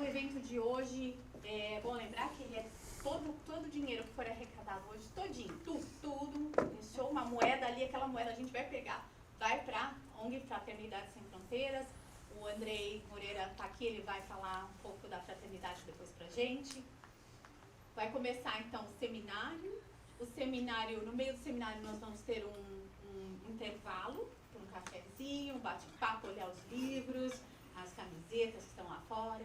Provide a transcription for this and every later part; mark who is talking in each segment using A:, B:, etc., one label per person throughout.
A: o evento de hoje, é bom lembrar que ele é todo o dinheiro que for arrecadado hoje, todinho, tudo, deixou uma moeda ali, aquela moeda a gente vai pegar, vai para a ONG Fraternidade Sem Fronteiras. O Andrei Moreira está aqui, ele vai falar um pouco da fraternidade depois para a gente. Vai começar então o seminário. O seminário, no meio do seminário nós vamos ter um intervalo, um cafezinho, um bate-papo, olhar os livros, as camisetas que estão lá fora.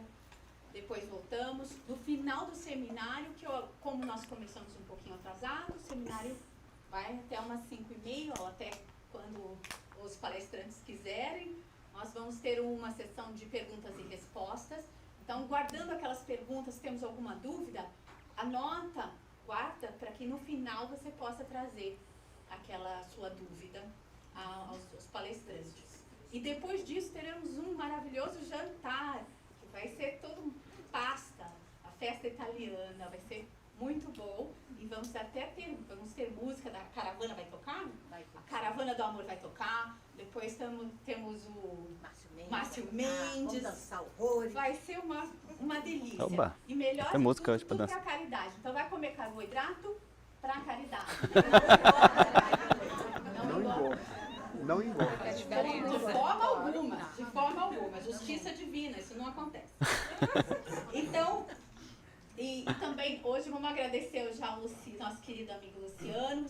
A: Depois voltamos. No final do seminário, como nós começamos um pouquinho atrasado, o seminário vai até umas 5h30, ou até quando os palestrantes quiserem. Nós vamos ter uma sessão de perguntas e respostas. Então, guardando aquelas perguntas, se temos alguma dúvida, anota, guarda, para que no final você possa trazer aquela sua dúvida aos palestrantes. E depois disso, teremos um maravilhoso jantar, que vai ser todo pasta, a festa italiana, vai ser muito bom. E vamos ter música da Caravana, vai tocar? A Caravana do Amor vai tocar. Depois temos o Márcio Mendes.
B: Vamos dançar horrores.
A: Vai ser uma delícia.
C: Oba,
A: e melhor
C: tem música hoje
A: tudo
C: pra
A: para a caridade. Então vai comer carboidrato para a caridade.
D: Não engorda.
A: De forma alguma. Justiça divina, isso não acontece. Então, e também hoje vamos agradecer já ao nosso querido amigo Luciano.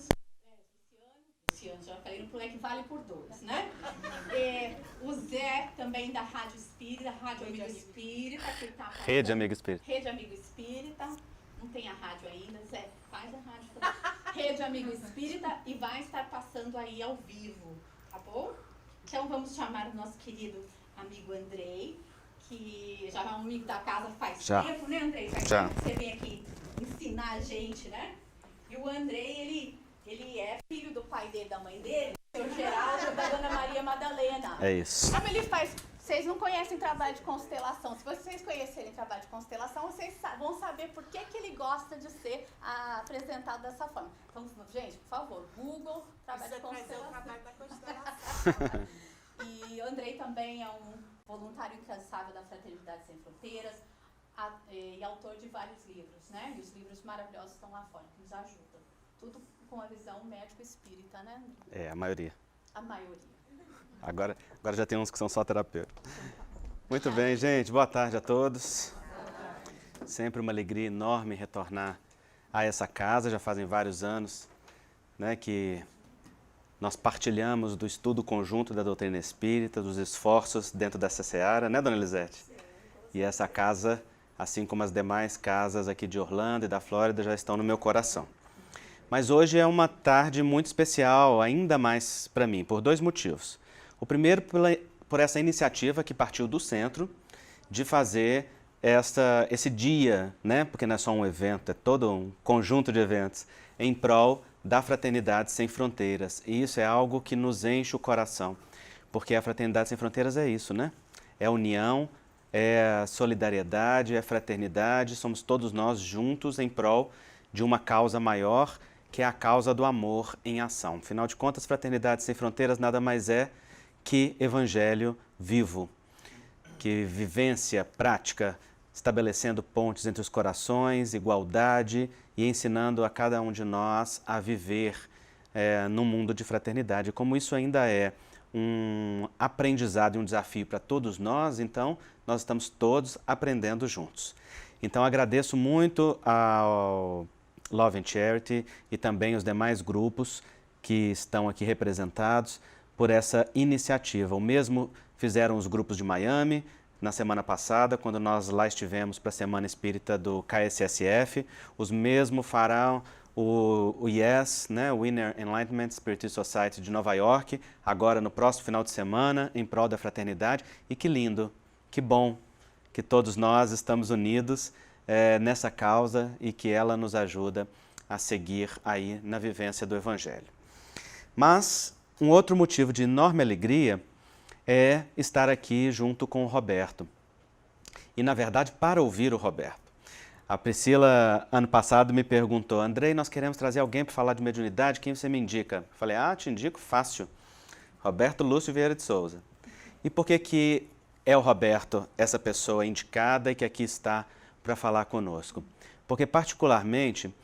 A: Luciano, já falei no plano que vale por 2, né? O Zé também da Rádio Espírita, Rádio Amigo Espírita, que tá passando.
C: Rede Amigo Espírita.
A: Rede Amigo Espírita. Não tem a rádio ainda, Zé, faz a rádio também. Rede Amigo Espírita, e vai estar passando aí ao vivo, tá bom? Então vamos chamar o nosso querido amigo Andrei, que já é um amigo da casa faz tempo, né, Andrei?
C: Já.
A: Você vem aqui ensinar a gente, né? E o Andrei, ele é filho do pai dele, da mãe dele, o seu Geraldo e da Dona Maria Madalena.
C: É isso.
A: Como ele faz? Vocês não conhecem trabalho de constelação. Se vocês conhecerem trabalho de constelação, vocês vão saber por que ele gosta de ser apresentado dessa forma. Então, gente, por favor, Google, trabalho de constelação.
B: Trabalho da constelação.
A: E o Andrei também é um voluntário incansável da Fraternidade Sem Fronteiras e autor de vários livros, né? E os livros maravilhosos estão lá fora, que nos ajudam. Tudo com a visão médico-espírita, né, Andrei?
C: É, a maioria.
A: A maioria.
C: Agora já tem uns que são só terapeutas. Muito bem, gente. Boa tarde a todos. Sempre uma alegria enorme retornar a essa casa. Já fazem vários anos, né, que nós partilhamos do estudo conjunto da doutrina espírita, dos esforços dentro dessa seara, né, Dona Elisete? E essa casa, assim como as demais casas aqui de Orlando e da Flórida, já estão no meu coração. Mas hoje é uma tarde muito especial, ainda mais para mim, por 2 motivos. O primeiro, por essa iniciativa que partiu do centro de fazer esse dia, né? Porque não é só um evento, é todo um conjunto de eventos em prol da Fraternidade Sem Fronteiras. E isso é algo que nos enche o coração, porque a Fraternidade Sem Fronteiras é isso, né? É união, é solidariedade, é fraternidade, somos todos nós juntos em prol de uma causa maior, que é a causa do amor em ação. Afinal de contas, Fraternidade Sem Fronteiras nada mais é que evangelho vivo, que vivência prática, estabelecendo pontes entre os corações, igualdade e ensinando a cada um de nós a viver num mundo de fraternidade. Como isso ainda é um aprendizado e um desafio para todos nós, então nós estamos todos aprendendo juntos. Então agradeço muito ao Love and Charity e também os demais grupos que estão aqui representados por essa iniciativa. O mesmo fizeram os grupos de Miami na semana passada, quando nós lá estivemos para a Semana Espírita do KSSF. Os mesmos farão o YES, né, Winner Enlightenment Spirit Society de Nova York, agora no próximo final de semana, em prol da fraternidade. E que lindo, que bom que todos nós estamos unidos nessa causa e que ela nos ajuda a seguir aí na vivência do Evangelho. Mas um outro motivo de enorme alegria é estar aqui junto com o Roberto. E, na verdade, para ouvir o Roberto. A Priscila, ano passado, me perguntou: Andrei, nós queremos trazer alguém para falar de mediunidade, quem você me indica? Eu falei: te indico fácil, Roberto Lúcio Vieira de Souza. E por que é o Roberto, essa pessoa indicada e que aqui está para falar conosco. Porque, particularmente,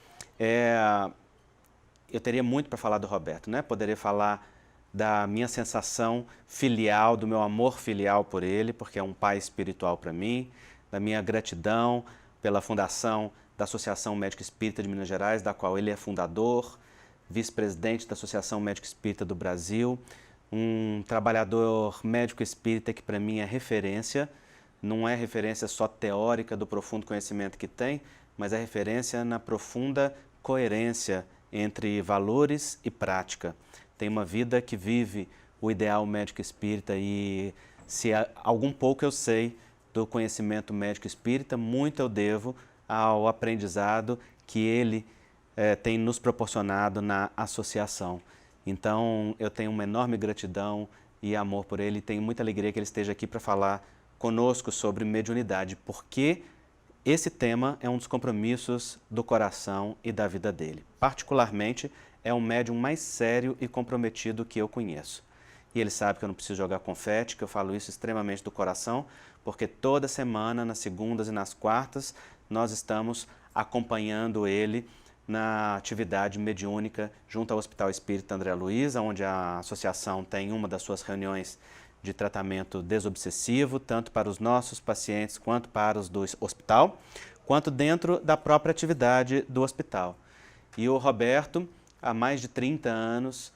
C: eu teria muito para falar do Roberto, né? Poderia falar da minha sensação filial, do meu amor filial por ele, porque é um pai espiritual para mim, da minha gratidão pela fundação da Associação Médico Espírita de Minas Gerais, da qual ele é fundador, vice-presidente da Associação Médico Espírita do Brasil, um trabalhador médico espírita que para mim é referência, não é referência só teórica do profundo conhecimento que tem, mas é referência na profunda coerência entre valores e prática. Tem uma vida que vive o ideal médico espírita e se algum pouco eu sei do conhecimento médico espírita, muito eu devo ao aprendizado que ele tem nos proporcionado na associação. Então eu tenho uma enorme gratidão e amor por ele e tenho muita alegria que ele esteja aqui para falar conosco sobre mediunidade, porque esse tema é um dos compromissos do coração e da vida dele. Particularmente, é o médium mais sério e comprometido que eu conheço. E ele sabe que eu não preciso jogar confete, que eu falo isso extremamente do coração, porque toda semana, nas segundas e nas quartas, nós estamos acompanhando ele na atividade mediúnica junto ao Hospital Espírita André Luiz, onde a associação tem uma das suas reuniões de tratamento desobsessivo, tanto para os nossos pacientes quanto para os do hospital, quanto dentro da própria atividade do hospital. E o Roberto, há mais de 30 anos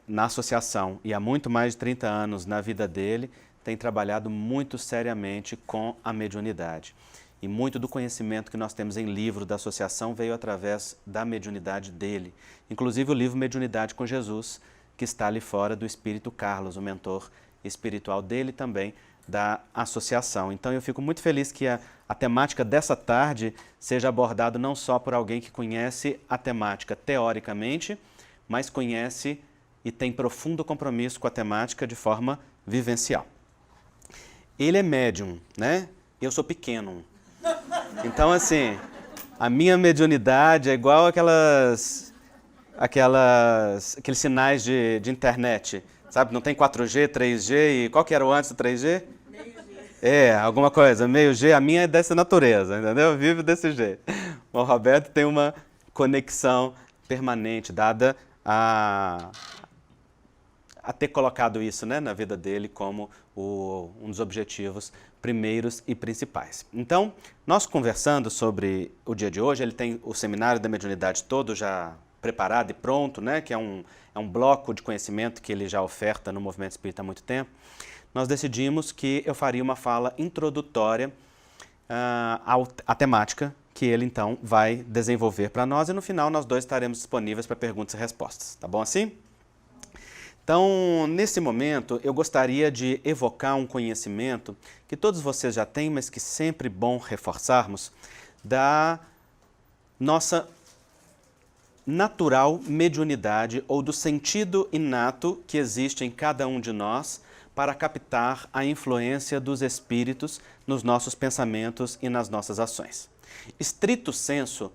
C: na associação e há muito mais de 30 anos na vida dele, tem trabalhado muito seriamente com a mediunidade. E muito do conhecimento que nós temos em livro da associação veio através da mediunidade dele. Inclusive o livro Mediunidade com Jesus, que está ali fora do Espírito Carlos, o mentor espiritual dele também, da associação. Então eu fico muito feliz que a temática dessa tarde seja abordada não só por alguém que conhece a temática teoricamente, mas conhece e tem profundo compromisso com a temática de forma vivencial. Ele é médium, né? Eu sou pequeno. Então, assim, a minha mediunidade é igual aqueles sinais de internet, sabe? Não tem 4G, 3G e qual que era o antes do 3G? Alguma coisa, meio G, a minha é dessa natureza, entendeu? Eu vivo desse jeito. O Roberto tem uma conexão permanente, dada a ter colocado isso, né, na vida dele como um dos objetivos primeiros e principais. Então, nós conversando sobre o dia de hoje, ele tem o seminário da mediunidade todo já preparado e pronto, né, que é um bloco de conhecimento que ele já oferta no Movimento Espírita há muito tempo. Nós decidimos que eu faria uma fala introdutória à temática que ele, então, vai desenvolver para nós e no final nós dois estaremos disponíveis para perguntas e respostas. Tá bom assim? Então, nesse momento, eu gostaria de evocar um conhecimento que todos vocês já têm, mas que sempre é bom reforçarmos, da nossa natural mediunidade ou do sentido inato que existe em cada um de nós para captar a influência dos espíritos nos nossos pensamentos e nas nossas ações. Estrito senso,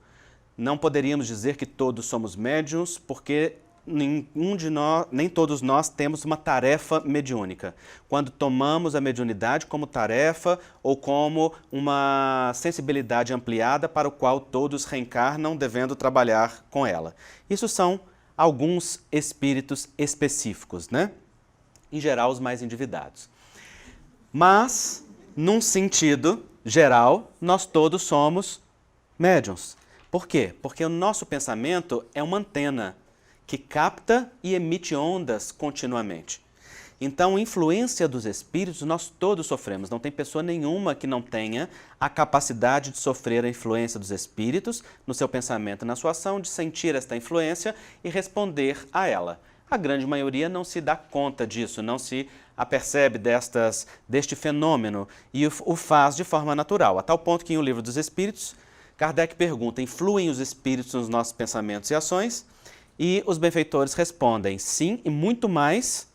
C: não poderíamos dizer que todos somos médiuns, porque nem todos nós temos uma tarefa mediúnica. Quando tomamos a mediunidade como tarefa ou como uma sensibilidade ampliada para o qual todos reencarnam devendo trabalhar com ela. Isso são alguns espíritos específicos, né? Em geral, os mais endividados. Mas, num sentido geral, nós todos somos médiuns. Por quê? Porque o nosso pensamento é uma antena que capta e emite ondas continuamente. Então, influência dos espíritos, nós todos sofremos. Não tem pessoa nenhuma que não tenha a capacidade de sofrer a influência dos espíritos no seu pensamento e na sua ação, de sentir esta influência e responder a ela. A grande maioria não se dá conta disso, não se apercebe deste fenômeno e o faz de forma natural. A tal ponto que em O Livro dos Espíritos, Kardec pergunta: influem os espíritos nos nossos pensamentos e ações? E os benfeitores respondem: sim, e muito mais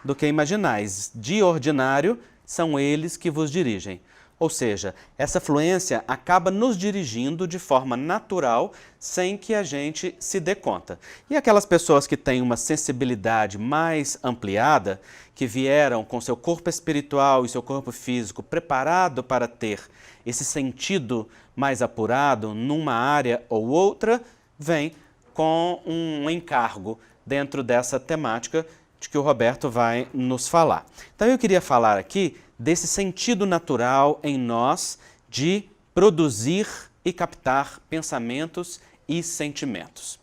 C: do que imaginais. De ordinário, são eles que vos dirigem. Ou seja, essa fluência acaba nos dirigindo de forma natural, sem que a gente se dê conta. E aquelas pessoas que têm uma sensibilidade mais ampliada, que vieram com seu corpo espiritual e seu corpo físico preparado para ter esse sentido mais apurado numa área ou outra, vem com um encargo dentro dessa temática de que o Roberto vai nos falar. Então eu queria falar aqui desse sentido natural em nós de produzir e captar pensamentos e sentimentos.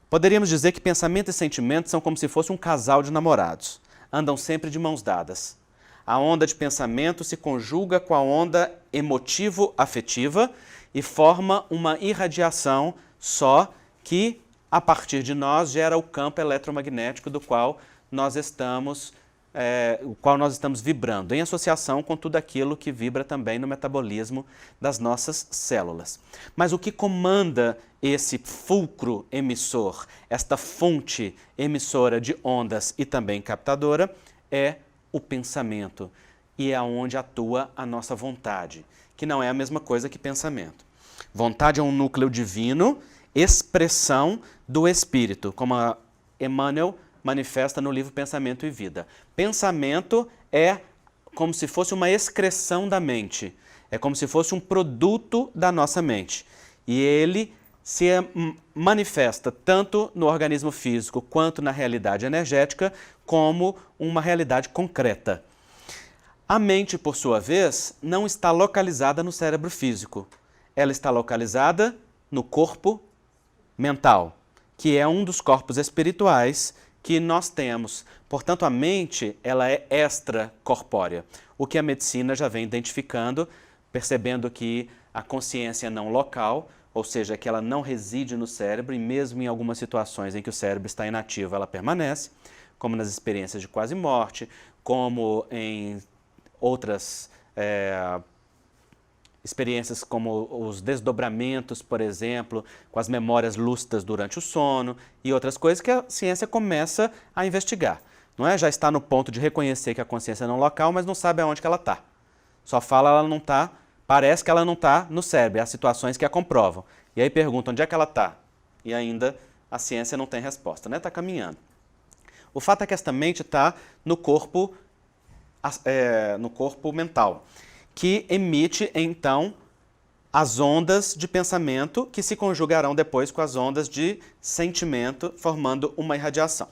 C: Poderíamos dizer que pensamento e sentimento são como se fosse um casal de namorados. Andam sempre de mãos dadas. A onda de pensamento se conjuga com a onda emotivo-afetiva e forma uma irradiação só que, a partir de nós, gera o campo eletromagnético do qual nós estamos vibrando, em associação com tudo aquilo que vibra também no metabolismo das nossas células. Mas o que comanda esse fulcro emissor, esta fonte emissora de ondas e também captadora, é o pensamento, e é onde atua a nossa vontade, que não é a mesma coisa que pensamento. Vontade é um núcleo divino, expressão do espírito, como a Emmanuel manifesta no livro Pensamento e Vida. Pensamento é como se fosse uma excreção da mente, é como se fosse um produto da nossa mente. E ele se manifesta tanto no organismo físico quanto na realidade energética como uma realidade concreta. A mente, por sua vez, não está localizada no cérebro físico. Ela está localizada no corpo mental, que é um dos corpos espirituais que nós temos. Portanto, a mente ela é extracorpórea, o que a medicina já vem identificando, percebendo que a consciência não local, ou seja, que ela não reside no cérebro, e mesmo em algumas situações em que o cérebro está inativo, ela permanece, como nas experiências de quase morte, como em outras experiências como os desdobramentos, por exemplo, com as memórias lúcidas durante o sono e outras coisas que a ciência começa a investigar. Não é? Já está no ponto de reconhecer que a consciência não é local, mas não sabe aonde que ela está. Só fala ela não está, parece que ela não está no cérebro, há situações que a comprovam. E aí perguntam onde é que ela está. E ainda a ciência não tem resposta, né? Está caminhando. O fato é que esta mente está no corpo mental, que emite, então, as ondas de pensamento que se conjugarão depois com as ondas de sentimento, formando uma irradiação.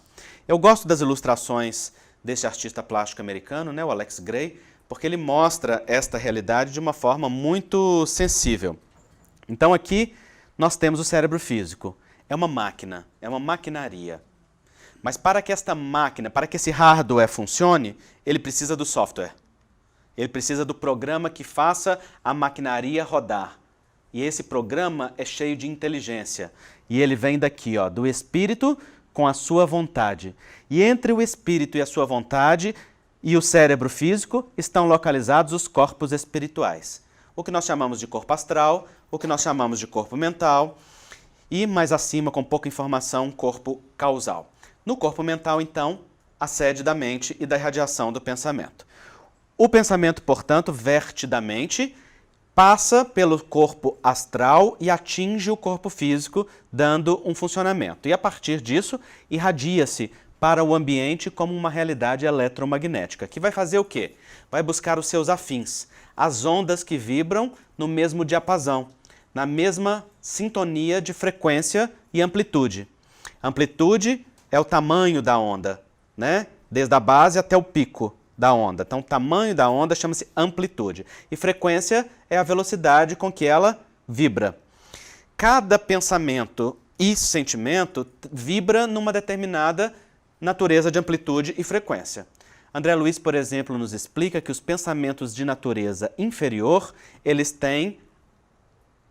C: Eu gosto das ilustrações desse artista plástico americano, né, o Alex Gray, porque ele mostra esta realidade de uma forma muito sensível. Então aqui nós temos o cérebro físico. É uma máquina, é uma maquinaria. Mas para que esta máquina, para que esse hardware funcione, ele precisa do software. Ele precisa do programa que faça a maquinaria rodar. E esse programa é cheio de inteligência. E ele vem daqui, ó, do espírito com a sua vontade. E entre o espírito e a sua vontade e o cérebro físico estão localizados os corpos espirituais. O que nós chamamos de corpo astral, o que nós chamamos de corpo mental e, mais acima, com pouca informação, corpo causal. No corpo mental, então, a sede da mente e da irradiação do pensamento. O pensamento, portanto, verte da mente, passa pelo corpo astral e atinge o corpo físico, dando um funcionamento. E, a partir disso, irradia-se para o ambiente como uma realidade eletromagnética, que vai fazer o quê? Vai buscar os seus afins, as ondas que vibram no mesmo diapasão, na mesma sintonia de frequência e amplitude. Amplitude é o tamanho da onda, né? Desde a base até o pico da onda. Então, o tamanho da onda chama-se amplitude. E frequência é a velocidade com que ela vibra. Cada pensamento e sentimento vibra numa determinada natureza de amplitude e frequência. André Luiz, por exemplo, nos explica que os pensamentos de natureza inferior, eles têm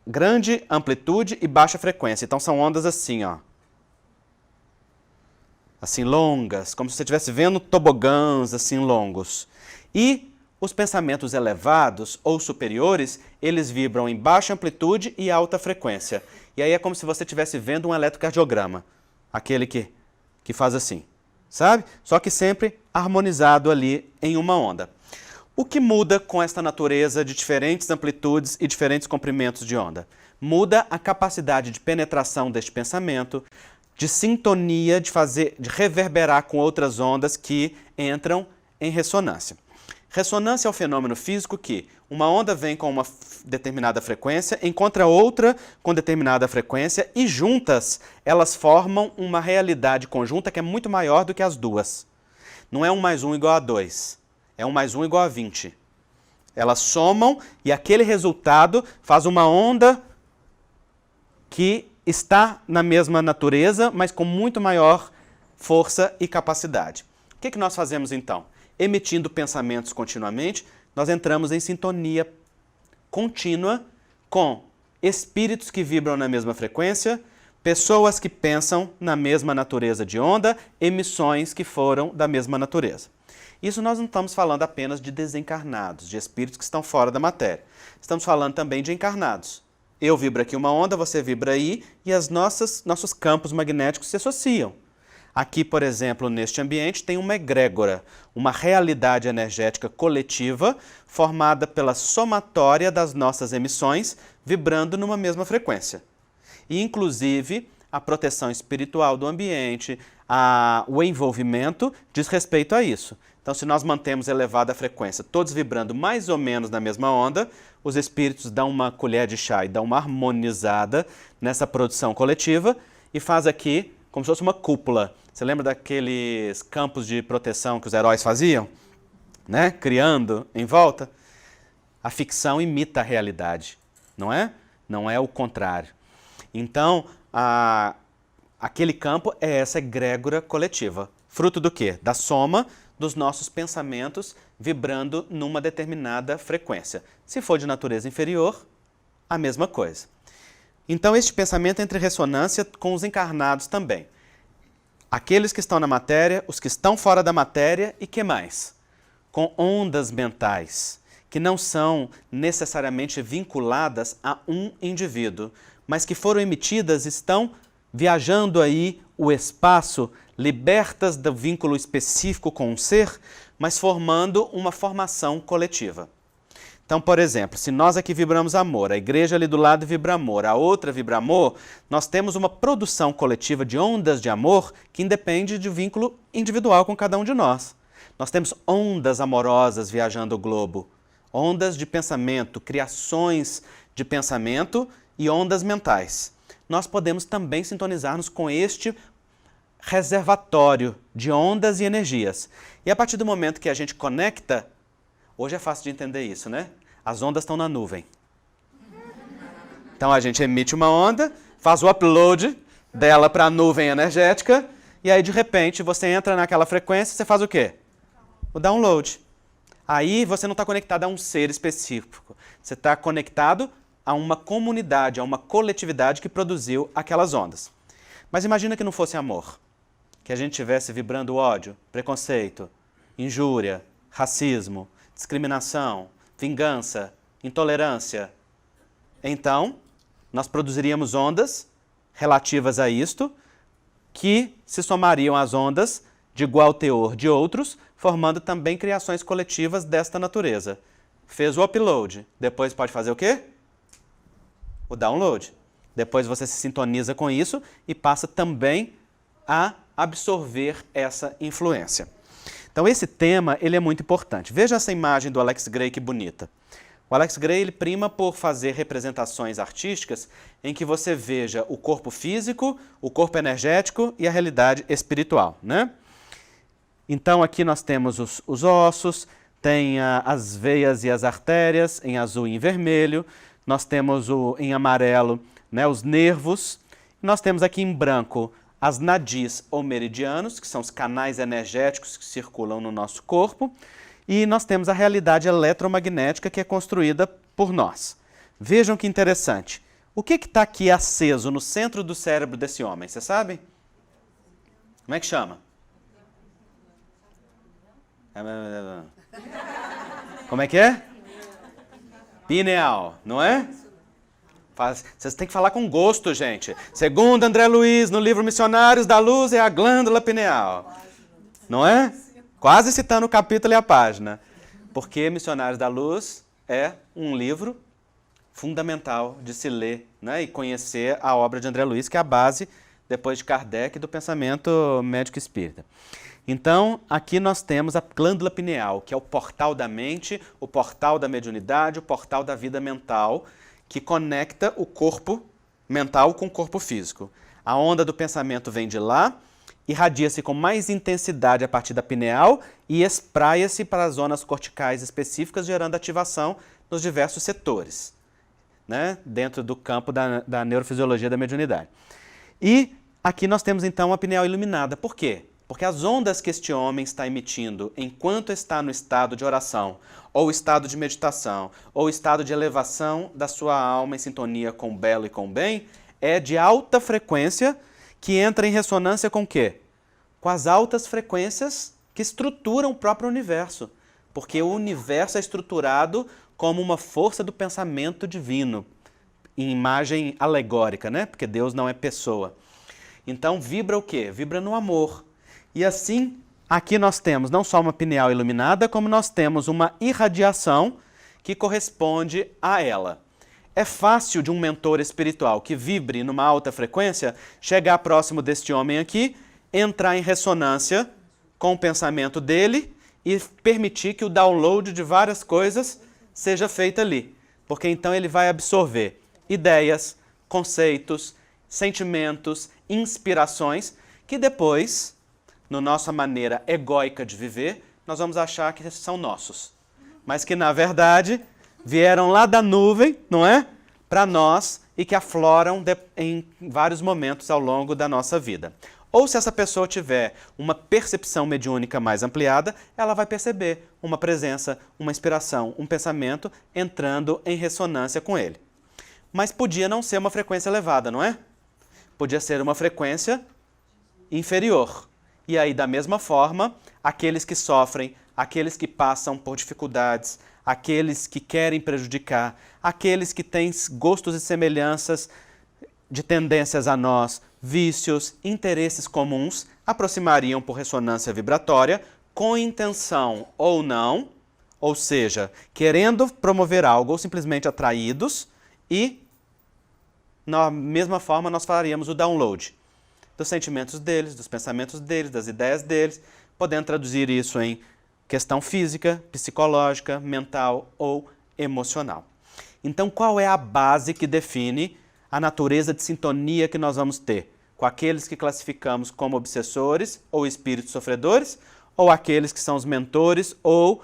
C: grande amplitude e baixa frequência. Então, são ondas assim, ó. Assim, longas, como se você estivesse vendo tobogãs assim longos. E os pensamentos elevados ou superiores, eles vibram em baixa amplitude e alta frequência. E aí é como se você estivesse vendo um eletrocardiograma, aquele que faz assim, sabe? Só que sempre harmonizado ali em uma onda. O que muda com esta natureza de diferentes amplitudes e diferentes comprimentos de onda? Muda a capacidade de penetração deste pensamento, de sintonia, de reverberar com outras ondas que entram em ressonância. Ressonância é um fenômeno físico que uma onda vem com uma determinada frequência, encontra outra com determinada frequência e juntas elas formam uma realidade conjunta que é muito maior do que as duas. Não é 1 mais 1 igual a 2, é 1 mais 1 igual a 20. Elas somam e aquele resultado faz uma onda que está na mesma natureza, mas com muito maior força e capacidade. O que nós fazemos então? Emitindo pensamentos continuamente, nós entramos em sintonia contínua com espíritos que vibram na mesma frequência, pessoas que pensam na mesma natureza de onda, emissões que foram da mesma natureza. Isso nós não estamos falando apenas de desencarnados, de espíritos que estão fora da matéria. Estamos falando também de encarnados. Eu vibro aqui uma onda, você vibra aí, e nossos campos magnéticos se associam. Aqui, por exemplo, neste ambiente, tem uma egrégora, uma realidade energética coletiva formada pela somatória das nossas emissões, vibrando numa mesma frequência. E, inclusive, a proteção espiritual do ambiente, o envolvimento diz respeito a isso. Então, se nós mantemos elevada a frequência, todos vibrando mais ou menos na mesma onda, os espíritos dão uma colher de chá e dão uma harmonizada nessa produção coletiva e faz aqui como se fosse uma cúpula. Você lembra daqueles campos de proteção que os heróis faziam? Né? Criando em volta? A ficção imita a realidade, não é? Não é o contrário. Então, aquele campo é essa egrégora coletiva. Fruto do quê? Da soma dos nossos pensamentos vibrando numa determinada frequência. Se for de natureza inferior, a mesma coisa. Então, este pensamento entra em ressonância com os encarnados também. Aqueles que estão na matéria, os que estão fora da matéria e que mais? Com ondas mentais, que não são necessariamente vinculadas a um indivíduo, mas que foram emitidas, estão viajando aí o espaço, libertas do vínculo específico com um ser, mas formando uma formação coletiva. Então, por exemplo, se nós aqui vibramos amor, a igreja ali do lado vibra amor, a outra vibra amor, nós temos uma produção coletiva de ondas de amor que independe de vínculo individual com cada um de nós. Nós temos ondas amorosas viajando o globo, ondas de pensamento, criações de pensamento e ondas mentais. Nós podemos também sintonizar-nos com este reservatório de ondas e energias. E a partir do momento que a gente conecta, hoje é fácil de entender isso, né? As ondas estão na nuvem. Então a gente emite uma onda, faz o upload dela para a nuvem energética, e aí de repente você entra naquela frequência e você faz o quê? O download. Aí você não está conectado a um ser específico. Você está conectado a uma comunidade, a uma coletividade que produziu aquelas ondas. Mas imagina que não fosse amor. Que a gente estivesse vibrando ódio, preconceito, injúria, racismo, discriminação, vingança, intolerância. Então, nós produziríamos ondas relativas a isto, que se somariam às ondas de igual teor de outros, formando também criações coletivas desta natureza. Fez o upload, depois pode fazer o quê? O download. Depois você se sintoniza com isso e passa também a absorver essa influência. Então esse tema ele é muito importante. Veja essa imagem do Alex Grey, que bonita. O Alex Grey ele prima por fazer representações artísticas em que você veja o corpo físico, o corpo energético e a realidade espiritual, né? Então aqui nós temos os ossos, tem as veias e as artérias em azul e em vermelho, nós temos em amarelo, né, os nervos, e nós temos aqui em branco as nadis ou meridianos, que são os canais energéticos que circulam no nosso corpo, e nós temos a realidade eletromagnética que é construída por nós. Vejam que interessante. O que está aqui aceso no centro do cérebro desse homem? Vocês sabem? Como é que chama? Como é que é? Pineal, não é? Vocês têm que falar com gosto, gente. Segundo André Luiz, no livro Missionários da Luz, é a glândula pineal. Não é? Quase citando o capítulo e a página. Porque Missionários da Luz é um livro fundamental de se ler, né, e conhecer a obra de André Luiz, que é a base, depois de Kardec, do pensamento médico espírita. Então, aqui nós temos a glândula pineal, que é o portal da mente, o portal da mediunidade, o portal da vida mental, que conecta o corpo mental com o corpo físico. A onda do pensamento vem de lá, irradia-se com mais intensidade a partir da pineal e espraia-se para as zonas corticais específicas, gerando ativação nos diversos setores, né, dentro do campo da neurofisiologia da mediunidade. E aqui nós temos então a pineal iluminada. Por quê? Porque as ondas que este homem está emitindo enquanto está no estado de oração, ou estado de meditação, ou estado de elevação da sua alma em sintonia com o belo e com o bem, é de alta frequência, que entra em ressonância com o quê? Com as altas frequências que estruturam o próprio universo. Porque o universo é estruturado como uma força do pensamento divino, em imagem alegórica, né? Porque Deus não é pessoa. Então vibra o quê? Vibra no amor. E assim, aqui nós temos não só uma pineal iluminada, como nós temos uma irradiação que corresponde a ela. É fácil de um mentor espiritual que vibre numa alta frequência chegar próximo deste homem aqui, entrar em ressonância com o pensamento dele e permitir que o download de várias coisas seja feito ali. Porque então ele vai absorver ideias, conceitos, sentimentos, inspirações que depois, na nossa maneira egóica de viver, nós vamos achar que são nossos. Mas que, na verdade, vieram lá da nuvem, não é? Para nós e que afloram em vários momentos ao longo da nossa vida. Ou se essa pessoa tiver uma percepção mediúnica mais ampliada, ela vai perceber uma presença, uma inspiração, um pensamento entrando em ressonância com ele. Mas podia não ser uma frequência elevada, não é? Podia ser uma frequência inferior. E aí, da mesma forma, aqueles que sofrem, aqueles que passam por dificuldades, aqueles que querem prejudicar, aqueles que têm gostos e semelhanças de tendências a nós, vícios, interesses comuns, aproximariam por ressonância vibratória, com intenção ou não, ou seja, querendo promover algo ou simplesmente atraídos, e, da mesma forma, nós faríamos o download dos sentimentos deles, dos pensamentos deles, das ideias deles, podendo traduzir isso em questão física, psicológica, mental ou emocional. Então, qual é a base que define a natureza de sintonia que nós vamos ter com aqueles que classificamos como obsessores ou espíritos sofredores, ou aqueles que são os mentores ou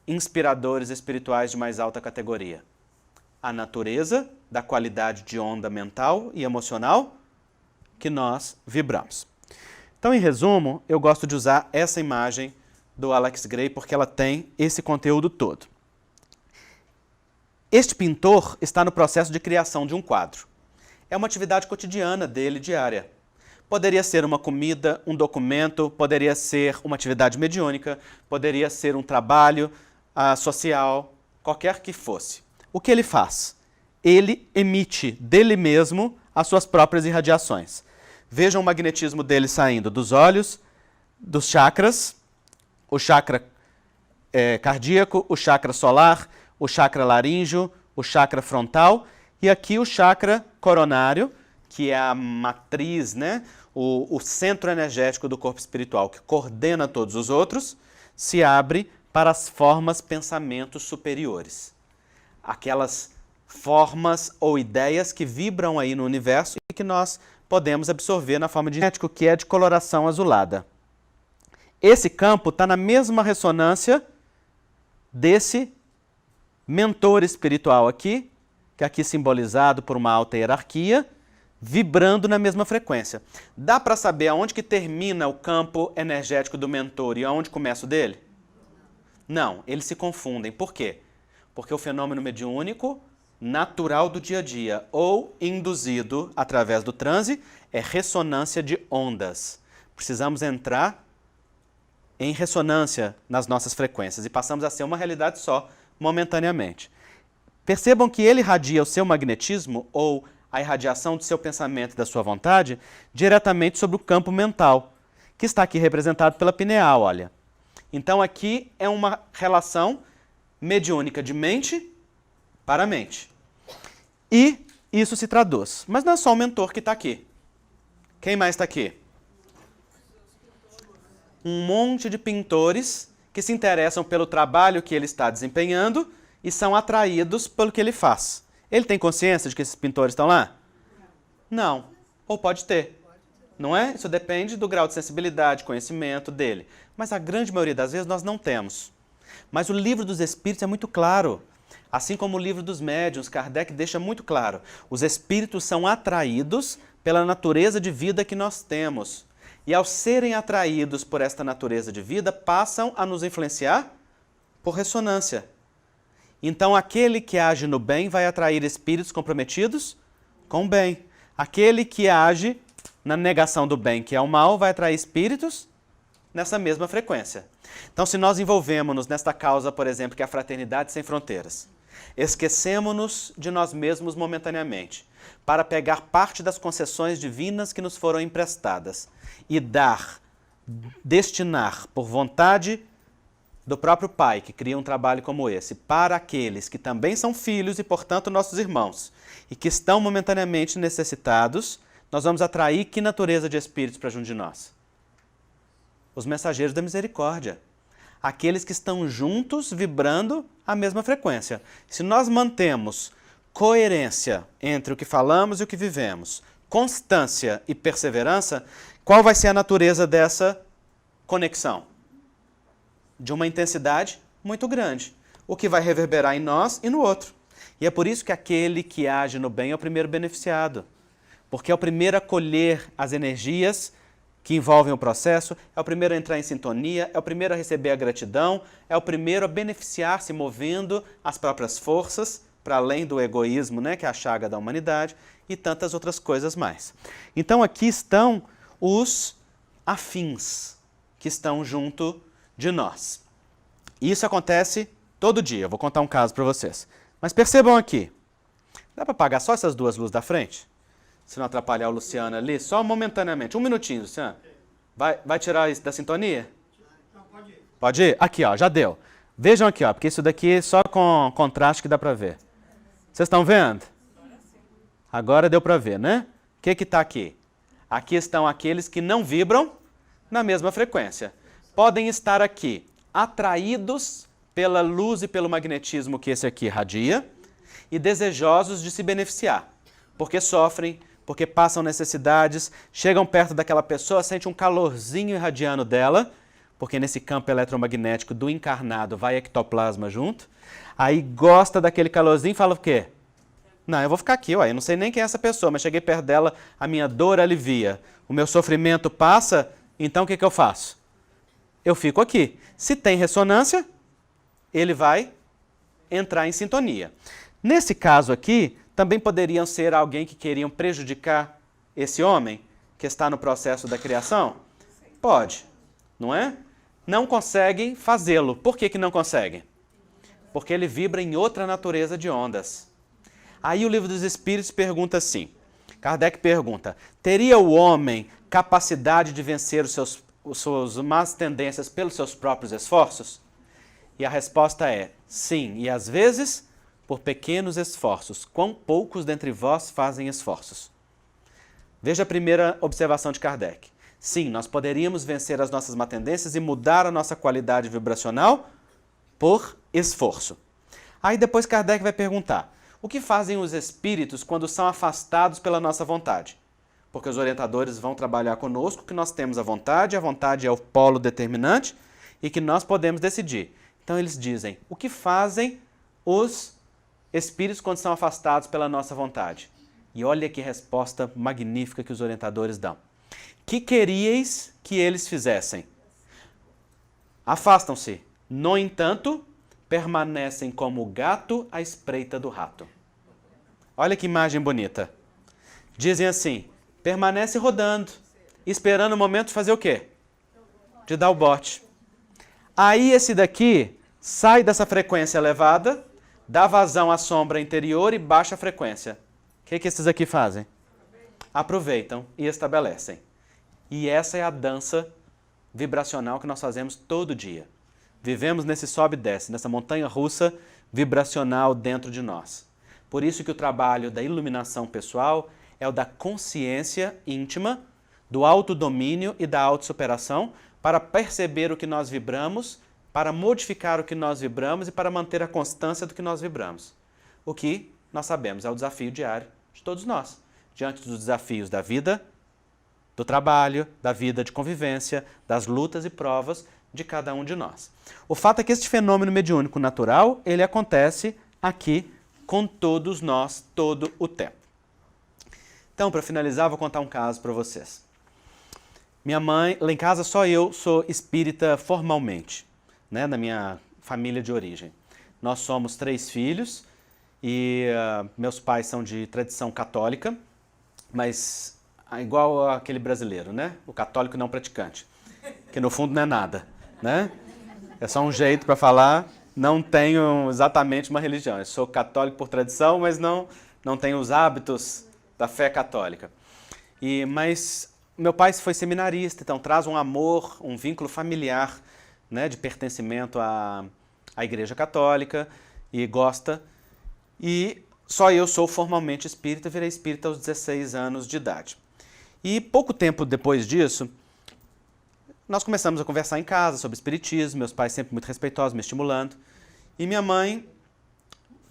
C: inspiradores espirituais de mais alta categoria? A natureza da qualidade de onda mental e emocional que nós vibramos. Então, em resumo, eu gosto de usar essa imagem do Alex Grey porque ela tem esse conteúdo todo. Este pintor está no processo de criação de um quadro. É uma atividade cotidiana dele, diária. Poderia ser uma comida, um documento, poderia ser uma atividade mediúnica, poderia ser um trabalho social, qualquer que fosse. O que ele faz? Ele emite dele mesmo as suas próprias irradiações. Vejam o magnetismo dele saindo dos olhos, dos chakras, o chakra cardíaco, o chakra solar, o chakra laríngeo, o chakra frontal e aqui o chakra coronário, que é a matriz, né? O centro energético do corpo espiritual, que coordena todos os outros, se abre para as formas, pensamentos superiores. Aquelas formas ou ideias que vibram aí no universo e que nós podemos absorver na forma de genético, que é de coloração azulada. Esse campo está na mesma ressonância desse mentor espiritual aqui, que é aqui simbolizado por uma alta hierarquia, vibrando na mesma frequência. Dá para saber aonde que termina o campo energético do mentor e aonde começa o dele? Não, eles se confundem. Por quê? Porque o fenômeno mediúnico natural do dia a dia ou induzido através do transe é ressonância de ondas. Precisamos entrar em ressonância nas nossas frequências e passamos a ser uma realidade só, momentaneamente. Percebam que ele irradia o seu magnetismo ou a irradiação do seu pensamento e da sua vontade diretamente sobre o campo mental, que está aqui representado pela pineal, olha. Então aqui é uma relação mediúnica de mente para mente. E isso se traduz. Mas não é só o mentor que está aqui. Quem mais está aqui? Um monte de pintores que se interessam pelo trabalho que ele está desempenhando e são atraídos pelo que ele faz. Ele tem consciência de que esses pintores estão lá? Não. Ou pode ter. Não é? Isso depende do grau de sensibilidade, conhecimento dele. Mas a grande maioria das vezes nós não temos. Mas o livro dos Espíritos é muito claro. Assim como o livro dos médiuns, Kardec deixa muito claro. Os espíritos são atraídos pela natureza de vida que nós temos. E ao serem atraídos por esta natureza de vida, passam a nos influenciar por ressonância. Então, aquele que age no bem vai atrair espíritos comprometidos com o bem. Aquele que age na negação do bem, que é o mal, vai atrair espíritos nessa mesma frequência. Então, se nós envolvemos-nos nesta causa, por exemplo, que é a fraternidade sem fronteiras, esquecemos-nos de nós mesmos momentaneamente, para pegar parte das concessões divinas que nos foram emprestadas e destinar por vontade do próprio Pai, que cria um trabalho como esse, para aqueles que também são filhos e, portanto, nossos irmãos, e que estão momentaneamente necessitados, nós vamos atrair que natureza de espíritos para junto de nós? Os mensageiros da misericórdia. Aqueles que estão juntos, vibrando a mesma frequência. Se nós mantemos coerência entre o que falamos e o que vivemos, constância e perseverança, qual vai ser a natureza dessa conexão? De uma intensidade muito grande, o que vai reverberar em nós e no outro. E é por isso que aquele que age no bem é o primeiro beneficiado, porque é o primeiro a colher as energias que envolvem o processo, é o primeiro a entrar em sintonia, é o primeiro a receber a gratidão, é o primeiro a beneficiar-se movendo as próprias forças, para além do egoísmo, né, que é a chaga da humanidade, e tantas outras coisas mais. Então aqui estão os afins, que estão junto de nós. E isso acontece todo dia. Eu vou contar um caso para vocês. Mas percebam aqui. Dá para apagar só essas duas luzes da frente? Se não atrapalhar o Luciano ali, só momentaneamente. Um minutinho, Luciano. Vai tirar isso da sintonia?
E: Não, pode ir.
C: Pode ir? Aqui, ó, já deu. Vejam aqui, ó, porque isso daqui só com contraste que dá para ver. Vocês estão vendo? Agora deu para ver, né? O que está aqui? Aqui estão aqueles que não vibram na mesma frequência. Podem estar aqui atraídos pela luz e pelo magnetismo que esse aqui irradia e desejosos de se beneficiar, porque sofrem, porque passam necessidades, chegam perto daquela pessoa, sentem um calorzinho irradiando dela, porque nesse campo eletromagnético do encarnado vai ectoplasma junto, aí gosta daquele calorzinho e fala o quê? Não, eu vou ficar aqui, ué, eu não sei nem quem é essa pessoa, mas cheguei perto dela, a minha dor alivia, o meu sofrimento passa, então o que eu faço? Eu fico aqui. Se tem ressonância, ele vai entrar em sintonia. Nesse caso aqui, também poderiam ser alguém que queriam prejudicar esse homem que está no processo da criação? Pode, não é? Não conseguem fazê-lo. Por que não conseguem? Porque ele vibra em outra natureza de ondas. Aí o Livro dos Espíritos pergunta assim, Kardec pergunta, teria o homem capacidade de vencer os suas más tendências pelos seus próprios esforços? E a resposta é sim, e às vezes por pequenos esforços. Quão poucos dentre vós fazem esforços? Veja a primeira observação de Kardec. Sim, nós poderíamos vencer as nossas má tendências e mudar a nossa qualidade vibracional por esforço. Aí depois Kardec vai perguntar, o que fazem os espíritos quando são afastados pela nossa vontade? Porque os orientadores vão trabalhar conosco, que nós temos a vontade é o polo determinante e que nós podemos decidir. Então eles dizem, o que fazem os espíritos quando são afastados pela nossa vontade? E olha que resposta magnífica que os orientadores dão. Que queríeis que eles fizessem? Afastam-se. No entanto, permanecem como o gato à espreita do rato. Olha que imagem bonita. Dizem assim, permanece rodando, esperando o momento de fazer o quê? De dar o bote. Aí esse daqui sai dessa frequência elevada, dá vazão à sombra interior e baixa a frequência. O que esses aqui fazem? Aproveitam e estabelecem. E essa é a dança vibracional que nós fazemos todo dia. Vivemos nesse sobe e desce, nessa montanha russa vibracional dentro de nós. Por isso que o trabalho da iluminação pessoal é o da consciência íntima, do autodomínio e da autossuperação, para perceber o que nós vibramos, para modificar o que nós vibramos e para manter a constância do que nós vibramos. O que nós sabemos é o desafio diário de todos nós, diante dos desafios da vida, do trabalho, da vida de convivência, das lutas e provas de cada um de nós. O fato é que este fenômeno mediúnico natural, ele acontece aqui com todos nós, todo o tempo. Então, para finalizar, vou contar um caso para vocês. Minha mãe, lá em casa só eu sou espírita formalmente, né, na minha família de origem. Nós somos 3 filhos e meus pais são de tradição católica, mas igual aquele brasileiro, né? O católico não praticante, que no fundo não é nada, né? É só um jeito para falar, não tenho exatamente uma religião. Eu sou católico por tradição, mas não tenho os hábitos da fé católica. Mas meu pai foi seminarista, então traz um amor, um vínculo familiar, né, de pertencimento à Igreja Católica e gosta. E só eu sou formalmente espírita, virei espírita aos 16 anos de idade. E pouco tempo depois disso, nós começamos a conversar em casa sobre espiritismo, meus pais sempre muito respeitosos, me estimulando. E minha mãe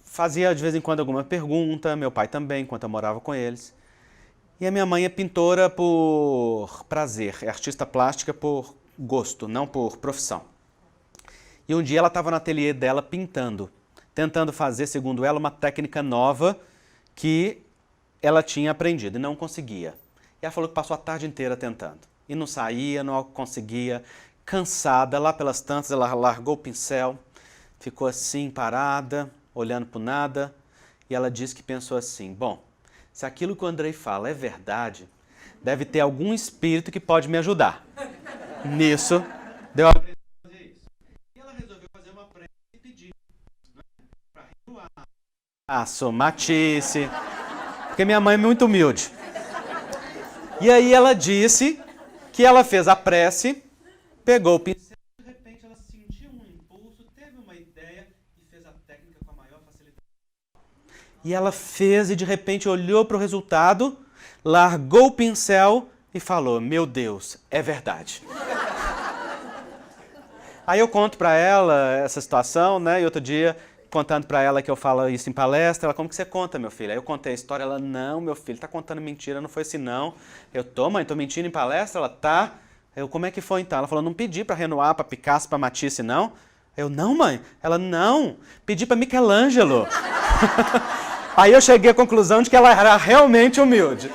C: fazia de vez em quando alguma pergunta, meu pai também, enquanto eu morava com eles. E a minha mãe é pintora por prazer, é artista plástica por gosto, não por profissão. E um dia ela estava no ateliê dela pintando, tentando fazer, segundo ela, uma técnica nova que ela tinha aprendido e não conseguia. E ela falou que passou a tarde inteira tentando. E não saía, não conseguia. Cansada, lá pelas tantas, ela largou o pincel, ficou assim, parada, olhando para o nada. E ela disse que pensou assim, bom, se aquilo que o Andrei fala é verdade, deve ter algum espírito que pode me ajudar. Nisso, deu a fazer isso. E ela resolveu fazer uma prece e pedir, né, para renovar a somatice, porque minha mãe é muito humilde. E aí ela disse que ela fez a prece, pegou o pincel, de repente ela sentiu um impulso, teve uma ideia e fez a técnica com a maior facilidade. E ela fez e de repente olhou para o resultado, largou o pincel e falou, meu Deus, é verdade. Aí eu conto para ela essa situação, né, e outro dia, contando para ela que eu falo isso em palestra, ela, como que você conta, meu filho? Aí eu contei a história, ela, não, meu filho, tá contando mentira, não foi assim não. Eu, mãe, tô mentindo em palestra? Ela, tá. Eu, como é que foi então? Ela falou, não pedi para Renoir, para Picasso, para Matisse, não. Eu, não, mãe. Ela, não, pedi para Michelangelo. Aí eu cheguei à conclusão de que ela era realmente humilde.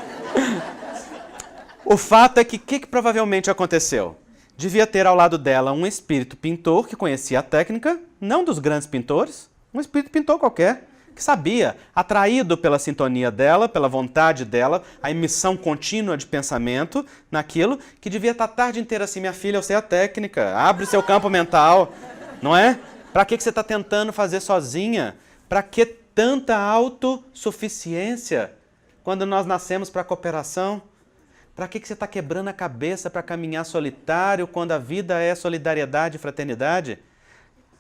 C: O fato é que o que provavelmente aconteceu? Devia ter ao lado dela um espírito pintor que conhecia a técnica, não dos grandes pintores, um espírito pintor qualquer, que sabia, atraído pela sintonia dela, pela vontade dela, a emissão contínua de pensamento naquilo, que devia estar a tarde inteira assim, minha filha, eu sei a técnica, abre o seu campo mental, não é? Para que você está tentando fazer sozinha? Para que tanta autossuficiência quando nós nascemos para a cooperação? Para que você está quebrando a cabeça para caminhar solitário quando a vida é solidariedade e fraternidade?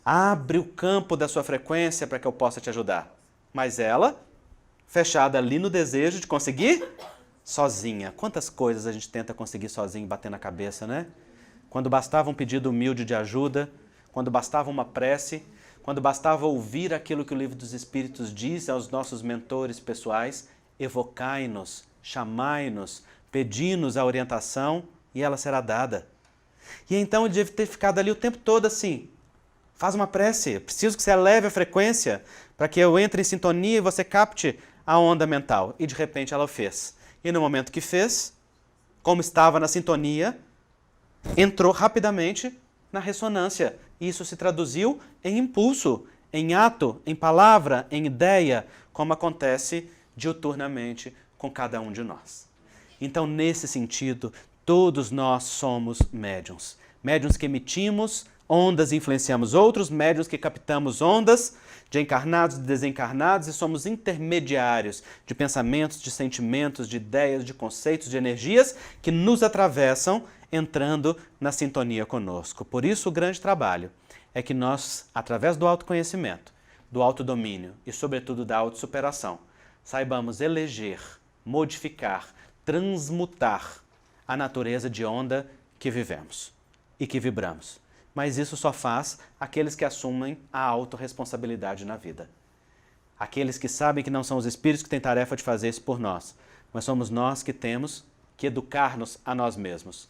C: Abre o campo da sua frequência para que eu possa te ajudar. Mas ela, fechada ali no desejo de conseguir, sozinha. Quantas coisas a gente tenta conseguir sozinho, batendo a cabeça, né? Quando bastava um pedido humilde de ajuda, quando bastava uma prece, quando bastava ouvir aquilo que o Livro dos Espíritos diz aos nossos mentores pessoais, evocai-nos, chamai-nos, pedi-nos a orientação e ela será dada. E então ele deve ter ficado ali o tempo todo assim, faz uma prece, preciso que você eleve a frequência para que eu entre em sintonia e você capte a onda mental. E de repente ela o fez. E no momento que fez, como estava na sintonia, entrou rapidamente na ressonância. E isso se traduziu em impulso, em ato, em palavra, em ideia, como acontece diuturnamente com cada um de nós. Então, nesse sentido, todos nós somos médiuns. Médiuns que emitimos ondas e influenciamos outros, médiuns que captamos ondas de encarnados e desencarnados e somos intermediários de pensamentos, de sentimentos, de ideias, de conceitos, de energias que nos atravessam entrando na sintonia conosco. Por isso o grande trabalho é que nós, através do autoconhecimento, do autodomínio e, sobretudo, da autossuperação, saibamos eleger, modificar, transmutar a natureza de onda que vivemos e que vibramos. Mas isso só faz aqueles que assumem a autorresponsabilidade na vida. Aqueles que sabem que não são os espíritos que têm tarefa de fazer isso por nós, mas somos nós que temos que educar-nos a nós mesmos.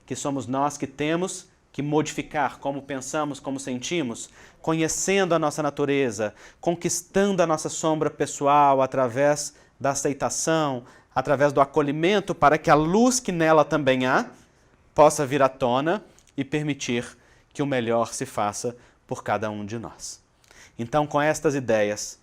C: Que somos nós que temos que modificar como pensamos, como sentimos, conhecendo a nossa natureza, conquistando a nossa sombra pessoal através da aceitação, através do acolhimento, para que a luz que nela também há possa vir à tona e permitir que o melhor se faça por cada um de nós. Então, com estas ideias,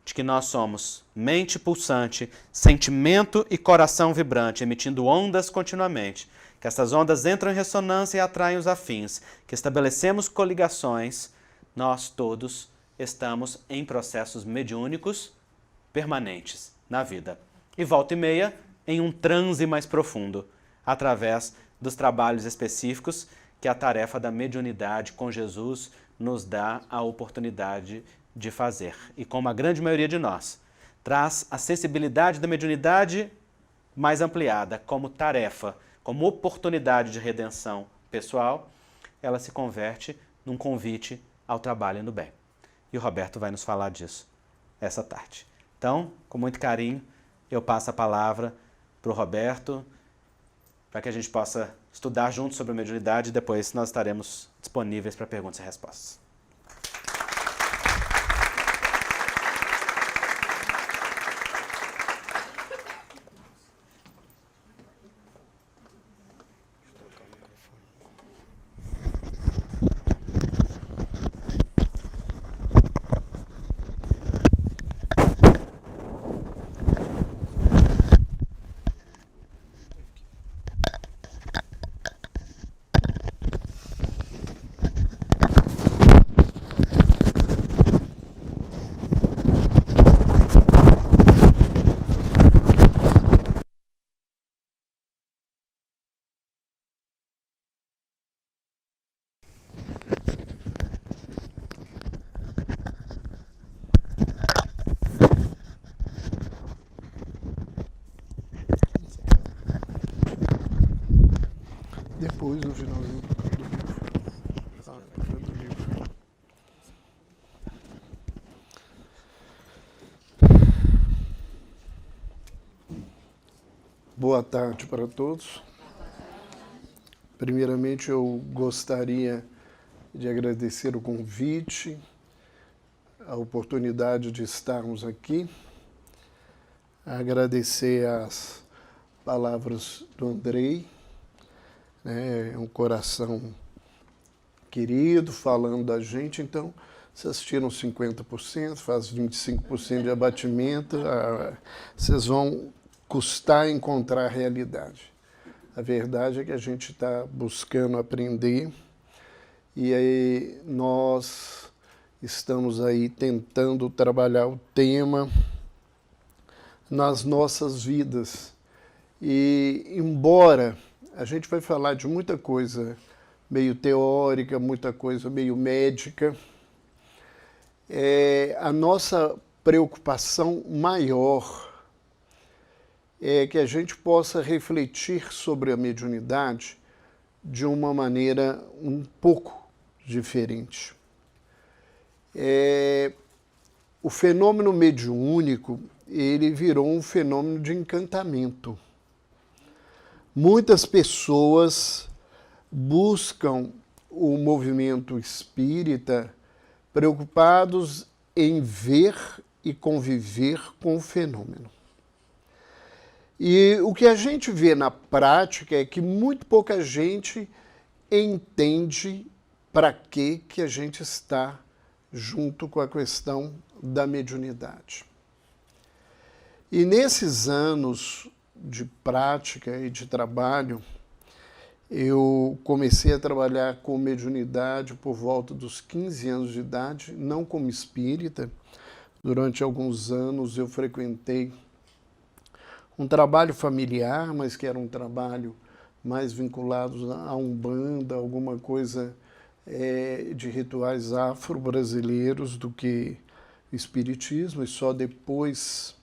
C: de que nós somos mente pulsante, sentimento e coração vibrante, emitindo ondas continuamente, que essas ondas entram em ressonância e atraem os afins, que estabelecemos coligações, nós todos estamos em processos mediúnicos permanentes na vida. E volta e meia em um transe mais profundo, através dos trabalhos específicos que a tarefa da mediunidade com Jesus nos dá a oportunidade de fazer. E como a grande maioria de nós traz a sensibilidade da mediunidade mais ampliada como tarefa, como oportunidade de redenção pessoal, ela se converte num convite ao trabalho no bem. E o Roberto vai nos falar disso essa tarde. Então, com muito carinho, eu passo a palavra para o Roberto, para que a gente possa estudar juntos sobre a mediunidade e depois nós estaremos disponíveis para perguntas e respostas.
D: Depois, no finalzinho do livro. Boa tarde para todos. Primeiramente, eu gostaria de agradecer o convite, a oportunidade de estarmos aqui, agradecer as palavras do Andrei, um coração querido falando da gente. Então, vocês tiram 50%, faz 25% de abatimento, vocês vão custar encontrar a realidade. A verdade é que a gente está buscando aprender e aí nós estamos aí tentando trabalhar o tema nas nossas vidas. E embora a gente vai falar de muita coisa meio teórica, muita coisa meio médica, a nossa preocupação maior é que a gente possa refletir sobre a mediunidade de uma maneira um pouco diferente. O fenômeno mediúnico, ele virou um fenômeno de encantamento. Muitas pessoas buscam o movimento espírita preocupados em ver e conviver com o fenômeno. E o que a gente vê na prática é que muito pouca gente entende para que a gente está junto com a questão da mediunidade. E nesses anos de prática e de trabalho, eu comecei a trabalhar com mediunidade por volta dos 15 anos de idade, não como espírita. Durante alguns anos eu frequentei um trabalho familiar, mas que era um trabalho mais vinculado a Umbanda, alguma coisa de rituais afro-brasileiros do que o espiritismo, e só depois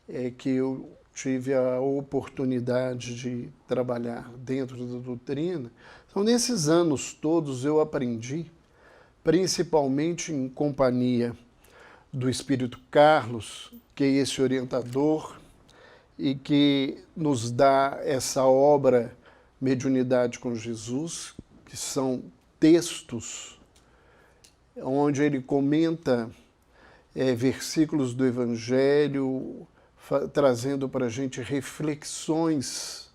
D: é que eu tive a oportunidade de trabalhar dentro da doutrina. Então, nesses anos todos eu aprendi, principalmente em companhia do Espírito Carlos, que é esse orientador e que nos dá essa obra Mediunidade com Jesus, que são textos onde ele comenta versículos do Evangelho, trazendo para a gente reflexões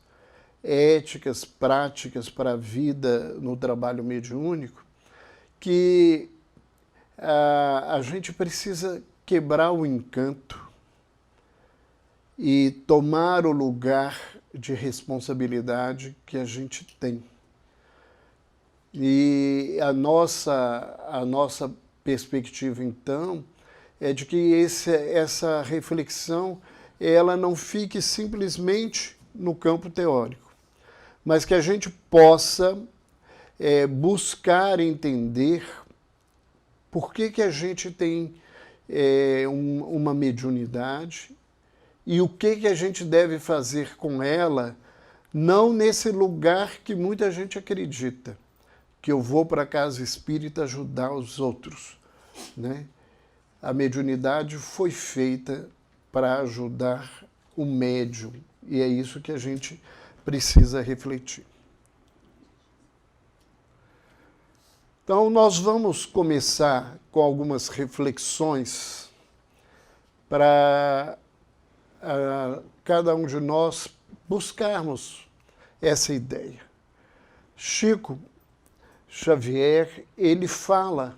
D: éticas, práticas para a vida no trabalho mediúnico, que a gente precisa quebrar o encanto e tomar o lugar de responsabilidade que a gente tem. E a nossa perspectiva, então, é de que essa reflexão ela não fique simplesmente no campo teórico, mas que a gente possa buscar entender por que a gente tem uma mediunidade e o que a gente deve fazer com ela, não nesse lugar que muita gente acredita, que eu vou para a casa espírita ajudar os outros, né? A mediunidade foi feita para ajudar o médium, e é isso que a gente precisa refletir. Então, nós vamos começar com algumas reflexões para cada um de nós buscarmos essa ideia. Chico Xavier, ele fala,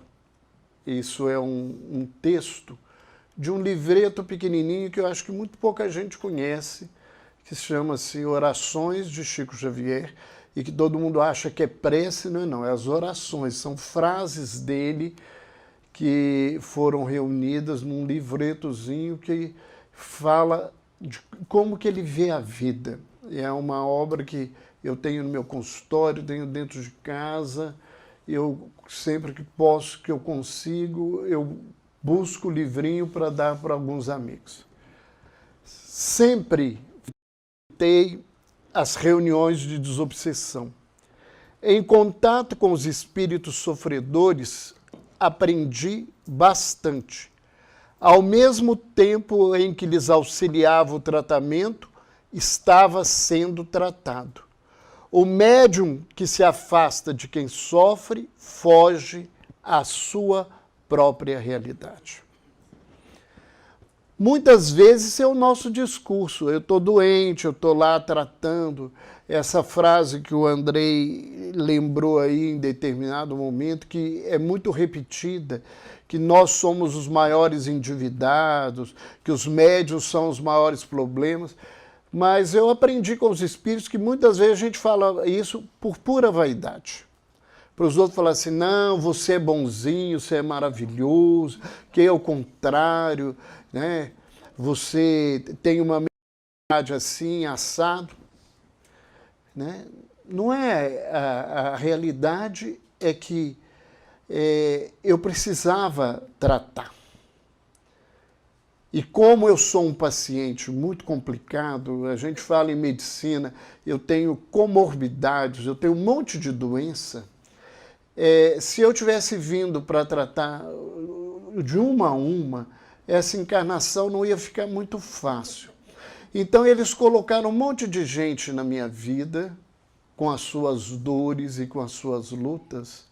D: isso é um texto de um livreto pequenininho que eu acho que muito pouca gente conhece, que se chama-se Orações de Chico Xavier, e que todo mundo acha que é prece, não, é as orações, são frases dele que foram reunidas num livretozinho que fala de como que ele vê a vida. É uma obra que eu tenho no meu consultório, tenho dentro de casa, eu sempre que posso, que eu consigo, eu busco o livrinho para dar para alguns amigos. Sempre tem as reuniões de desobsessão. Em contato com os espíritos sofredores, aprendi bastante. Ao mesmo tempo em que lhes auxiliava o tratamento, estava sendo tratado. O médium que se afasta de quem sofre, foge à sua própria realidade. Muitas vezes é o nosso discurso, eu estou doente, eu estou lá tratando. Essa frase que o Andrei lembrou aí em determinado momento, que é muito repetida, que nós somos os maiores endividados, que os médiuns são os maiores problemas. Mas eu aprendi com os espíritos que muitas vezes a gente fala isso por pura vaidade. Para os outros falar assim, não, você é bonzinho, você é maravilhoso, que é o contrário, né? Você tem uma mediunidade assim, assado. Né? Não é, a realidade é que eu precisava tratar. E como eu sou um paciente muito complicado, a gente fala em medicina, eu tenho comorbidades, eu tenho um monte de doença. Se eu tivesse vindo para tratar de uma a uma, essa encarnação não ia ficar muito fácil. Então eles colocaram um monte de gente na minha vida, com as suas dores e com as suas lutas,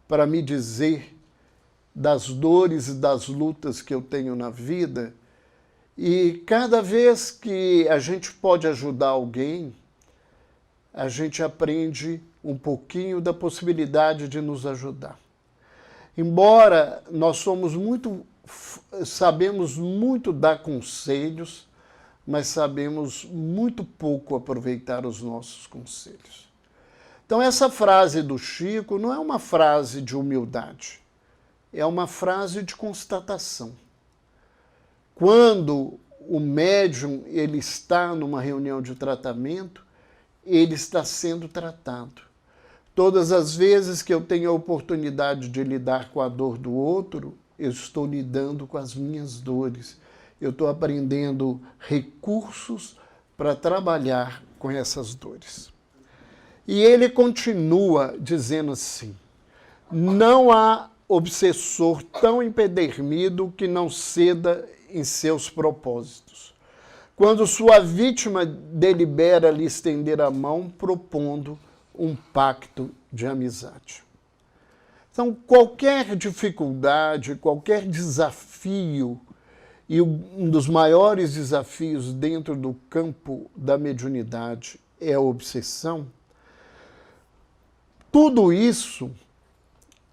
D: para me dizer das dores e das lutas que eu tenho na vida, e cada vez que a gente pode ajudar alguém, a gente aprende um pouquinho da possibilidade de nos ajudar. Embora nós sabemos muito dar conselhos, mas sabemos muito pouco aproveitar os nossos conselhos. Então essa frase do Chico não é uma frase de humildade, é uma frase de constatação. Quando o médium ele está numa reunião de tratamento, ele está sendo tratado. Todas as vezes que eu tenho a oportunidade de lidar com a dor do outro, eu estou lidando com as minhas dores. Eu estou aprendendo recursos para trabalhar com essas dores. E ele continua dizendo assim: não há obsessor tão empedernido que não ceda em seus propósitos, quando sua vítima delibera lhe estender a mão, propondo um pacto de amizade. Então, qualquer dificuldade, qualquer desafio, e um dos maiores desafios dentro do campo da mediunidade é a obsessão, tudo isso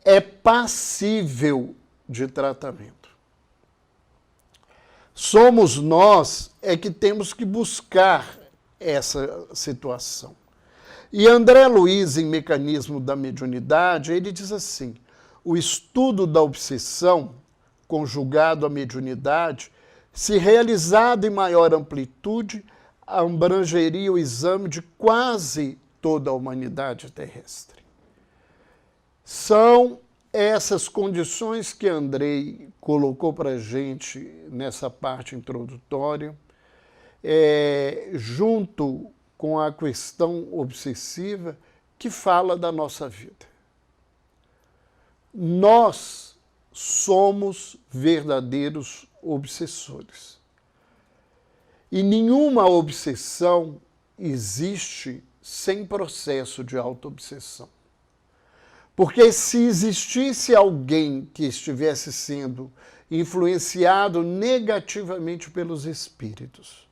D: é passível de tratamento. Somos nós é que temos que buscar essa situação. E André Luiz, em Mecanismo da Mediunidade, ele diz assim: o estudo da obsessão, conjugado à mediunidade, se realizado em maior amplitude, abrangeria o exame de quase toda a humanidade terrestre. São essas condições que Andrei colocou para a gente nessa parte introdutória, junto com a questão obsessiva que fala da nossa vida. Nós somos verdadeiros obsessores. E nenhuma obsessão existe sem processo de autoobsessão. Porque se existisse alguém que estivesse sendo influenciado negativamente pelos espíritos,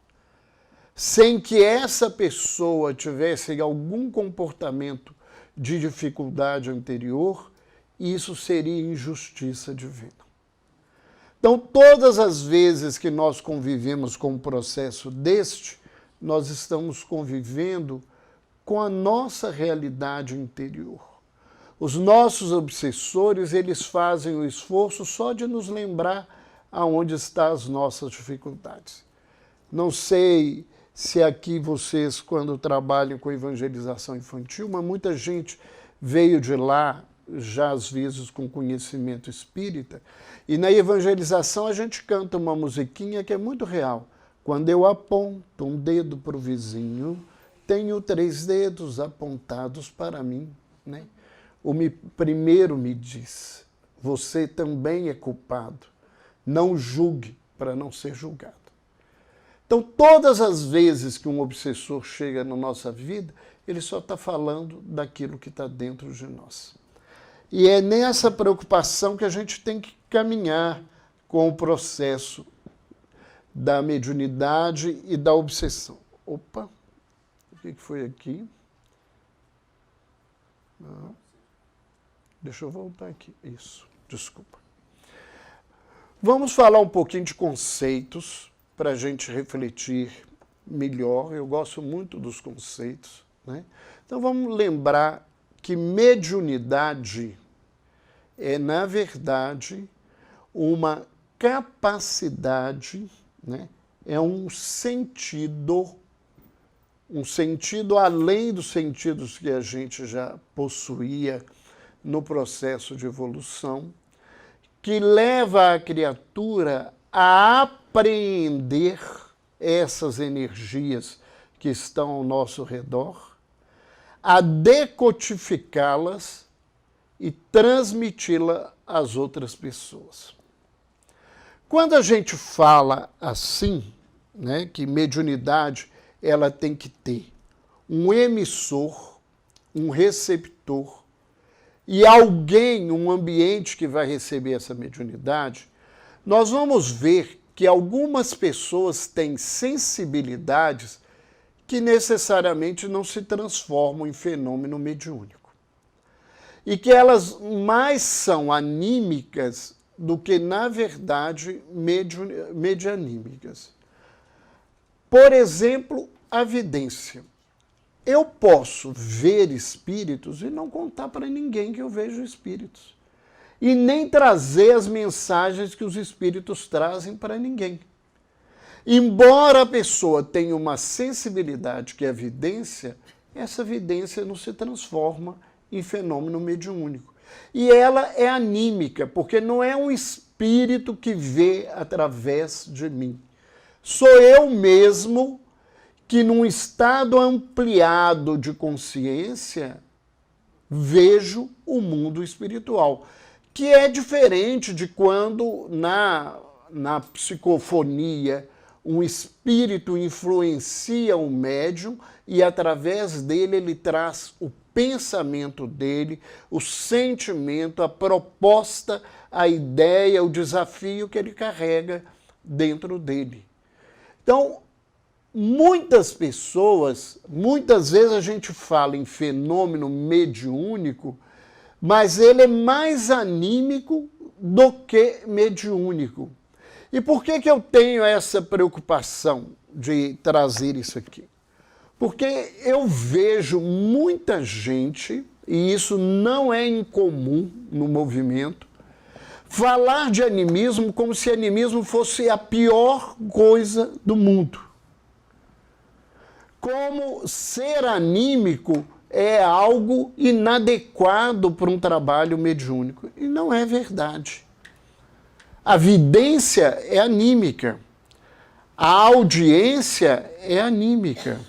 D: sem que essa pessoa tivesse algum comportamento de dificuldade anterior, isso seria injustiça divina. Então, todas as vezes que nós convivemos com um processo deste, nós estamos convivendo com a nossa realidade interior. Os nossos obsessores, eles fazem o esforço só de nos lembrar aonde estão as nossas dificuldades. Não sei se aqui vocês, quando trabalham com evangelização infantil, mas muita gente veio de lá, já às vezes com conhecimento espírita, e na evangelização a gente canta uma musiquinha que é muito real. Quando eu aponto um dedo para o vizinho, tenho 3 dedos apontados para mim, né? Primeiro me diz, você também é culpado, não julgue para não ser julgado. Então, todas as vezes que um obsessor chega na nossa vida, ele só está falando daquilo que está dentro de nós. E é nessa preocupação que a gente tem que caminhar com o processo da mediunidade e da obsessão. Opa, o que foi aqui? Não. Deixa eu voltar aqui. Isso, desculpa. Vamos falar um pouquinho de conceitos para a gente refletir melhor. Eu gosto muito dos conceitos, né? Então vamos lembrar que mediunidade é, na verdade, uma capacidade, né? É um sentido além dos sentidos que a gente já possuía no processo de evolução, que leva a criatura a apreender essas energias que estão ao nosso redor, a decodificá-las e transmiti-la às outras pessoas. Quando a gente fala assim, né, que mediunidade ela tem que ter um emissor, um receptor, e alguém, um ambiente que vai receber essa mediunidade, nós vamos ver que algumas pessoas têm sensibilidades que necessariamente não se transformam em fenômeno mediúnico. E que elas mais são anímicas do que, na verdade, medianímicas. Por exemplo, a vidência. Eu posso ver espíritos e não contar para ninguém que eu vejo espíritos. E nem trazer as mensagens que os espíritos trazem para ninguém. Embora a pessoa tenha uma sensibilidade que é a vidência, essa vidência não se transforma em fenômeno mediúnico. E ela é anímica, porque não é um espírito que vê através de mim. Sou eu mesmo que, num estado ampliado de consciência, vejo o mundo espiritual, que é diferente de quando na psicofonia um espírito influencia o médium e através dele ele traz o pensamento dele, o sentimento, a proposta, a ideia, o desafio que ele carrega dentro dele. Então, muitas pessoas, muitas vezes a gente fala em fenômeno mediúnico, mas ele é mais anímico do que mediúnico. E por que eu tenho essa preocupação de trazer isso aqui? Porque eu vejo muita gente, e isso não é incomum no movimento, falar de animismo como se animismo fosse a pior coisa do mundo. Como ser anímico é algo inadequado para um trabalho mediúnico. E não é verdade. A vidência é anímica. A audiência é anímica.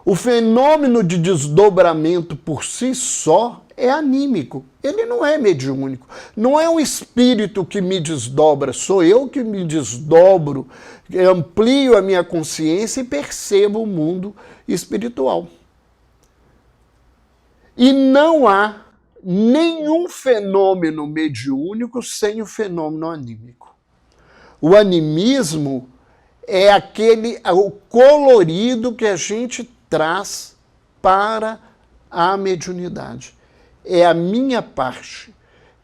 D: O fenômeno de desdobramento por si só é anímico. Ele não é mediúnico. Não é um espírito que me desdobra. Sou eu que me desdobro, amplio a minha consciência e percebo o mundo espiritual. E não há nenhum fenômeno mediúnico sem o fenômeno anímico. O animismo é o colorido que a gente traz para a mediunidade. É a minha parte.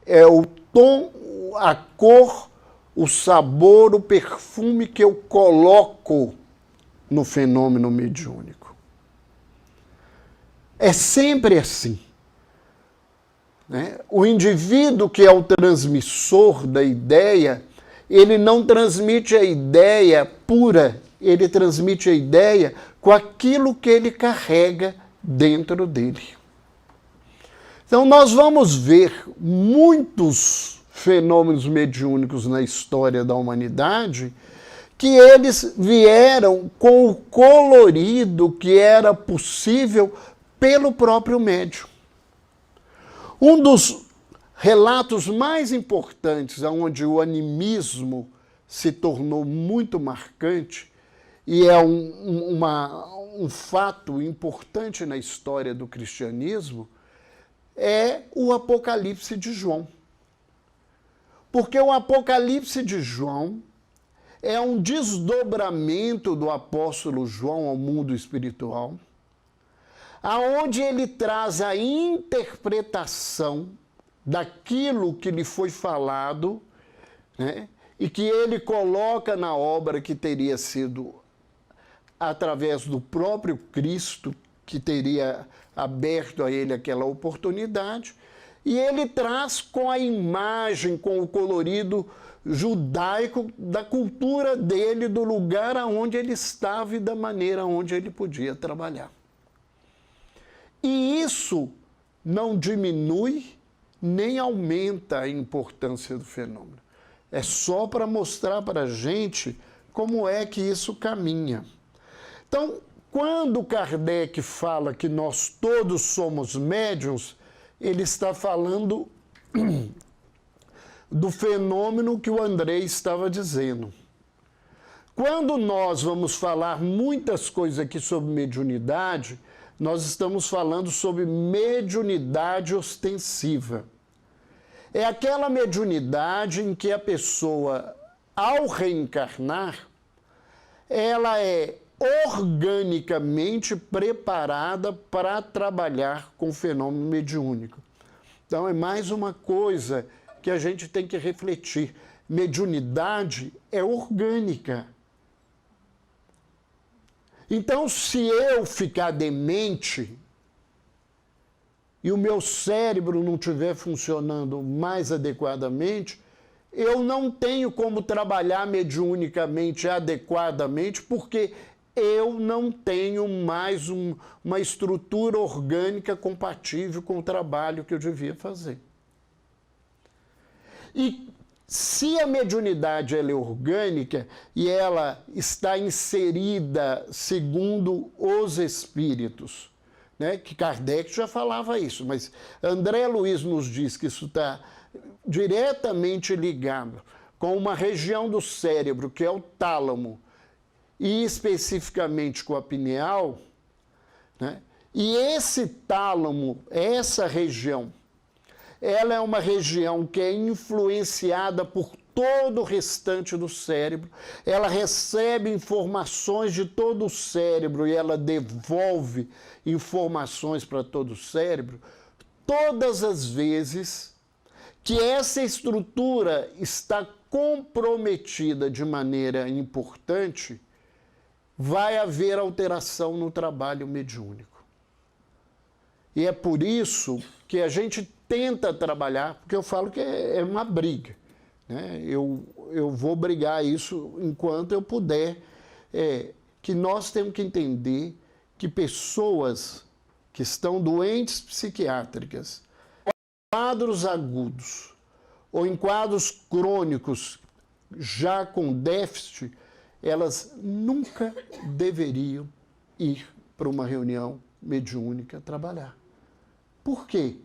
D: É o tom, a cor, o sabor, o perfume que eu coloco no fenômeno mediúnico. É sempre assim. Né? O indivíduo que é o transmissor da ideia, ele não transmite a ideia pura, ele transmite a ideia com aquilo que ele carrega dentro dele. Então nós vamos ver muitos fenômenos mediúnicos na história da humanidade que eles vieram com o colorido que era possível pelo próprio médium. Um dos relatos mais importantes onde o animismo se tornou muito marcante e é um fato importante na história do cristianismo é o Apocalipse de João. Porque o Apocalipse de João é um desdobramento do apóstolo João ao mundo espiritual, aonde ele traz a interpretação daquilo que lhe foi falado, né, e que ele coloca na obra que teria sido através do próprio Cristo, que teria aberto a ele aquela oportunidade, e ele traz com a imagem, com o colorido judaico da cultura dele, do lugar aonde ele estava e da maneira onde ele podia trabalhar. E isso não diminui nem aumenta a importância do fenômeno. É só para mostrar para a gente como é que isso caminha. Então, quando Kardec fala que nós todos somos médiuns, ele está falando do fenômeno que o Andrei estava dizendo. Quando nós vamos falar muitas coisas aqui sobre mediunidade, nós estamos falando sobre mediunidade ostensiva. É aquela mediunidade em que a pessoa, ao reencarnar, ela é organicamente preparada para trabalhar com o fenômeno mediúnico. Então, é mais uma coisa que a gente tem que refletir. Mediunidade é orgânica. Então, se eu ficar demente e o meu cérebro não estiver funcionando mais adequadamente, eu não tenho como trabalhar mediunicamente adequadamente, porque eu não tenho mais uma estrutura orgânica compatível com o trabalho que eu devia fazer. E se a mediunidade ela é orgânica e ela está inserida segundo os espíritos, né, que Kardec já falava isso, mas André Luiz nos diz que isso está diretamente ligado com uma região do cérebro, que é o tálamo, e especificamente com a pineal, né? E esse tálamo, essa região, ela é uma região que é influenciada por todo o restante do cérebro, ela recebe informações de todo o cérebro e ela devolve informações para todo o cérebro, todas as vezes que essa estrutura está comprometida de maneira importante, vai haver alteração no trabalho mediúnico. E é por isso que a gente tenta trabalhar, porque eu falo que é uma briga, né? Eu vou brigar isso enquanto eu puder, que nós temos que entender que pessoas que estão doentes psiquiátricas, quadros agudos ou em quadros crônicos já com déficit, elas nunca deveriam ir para uma reunião mediúnica trabalhar. Por quê?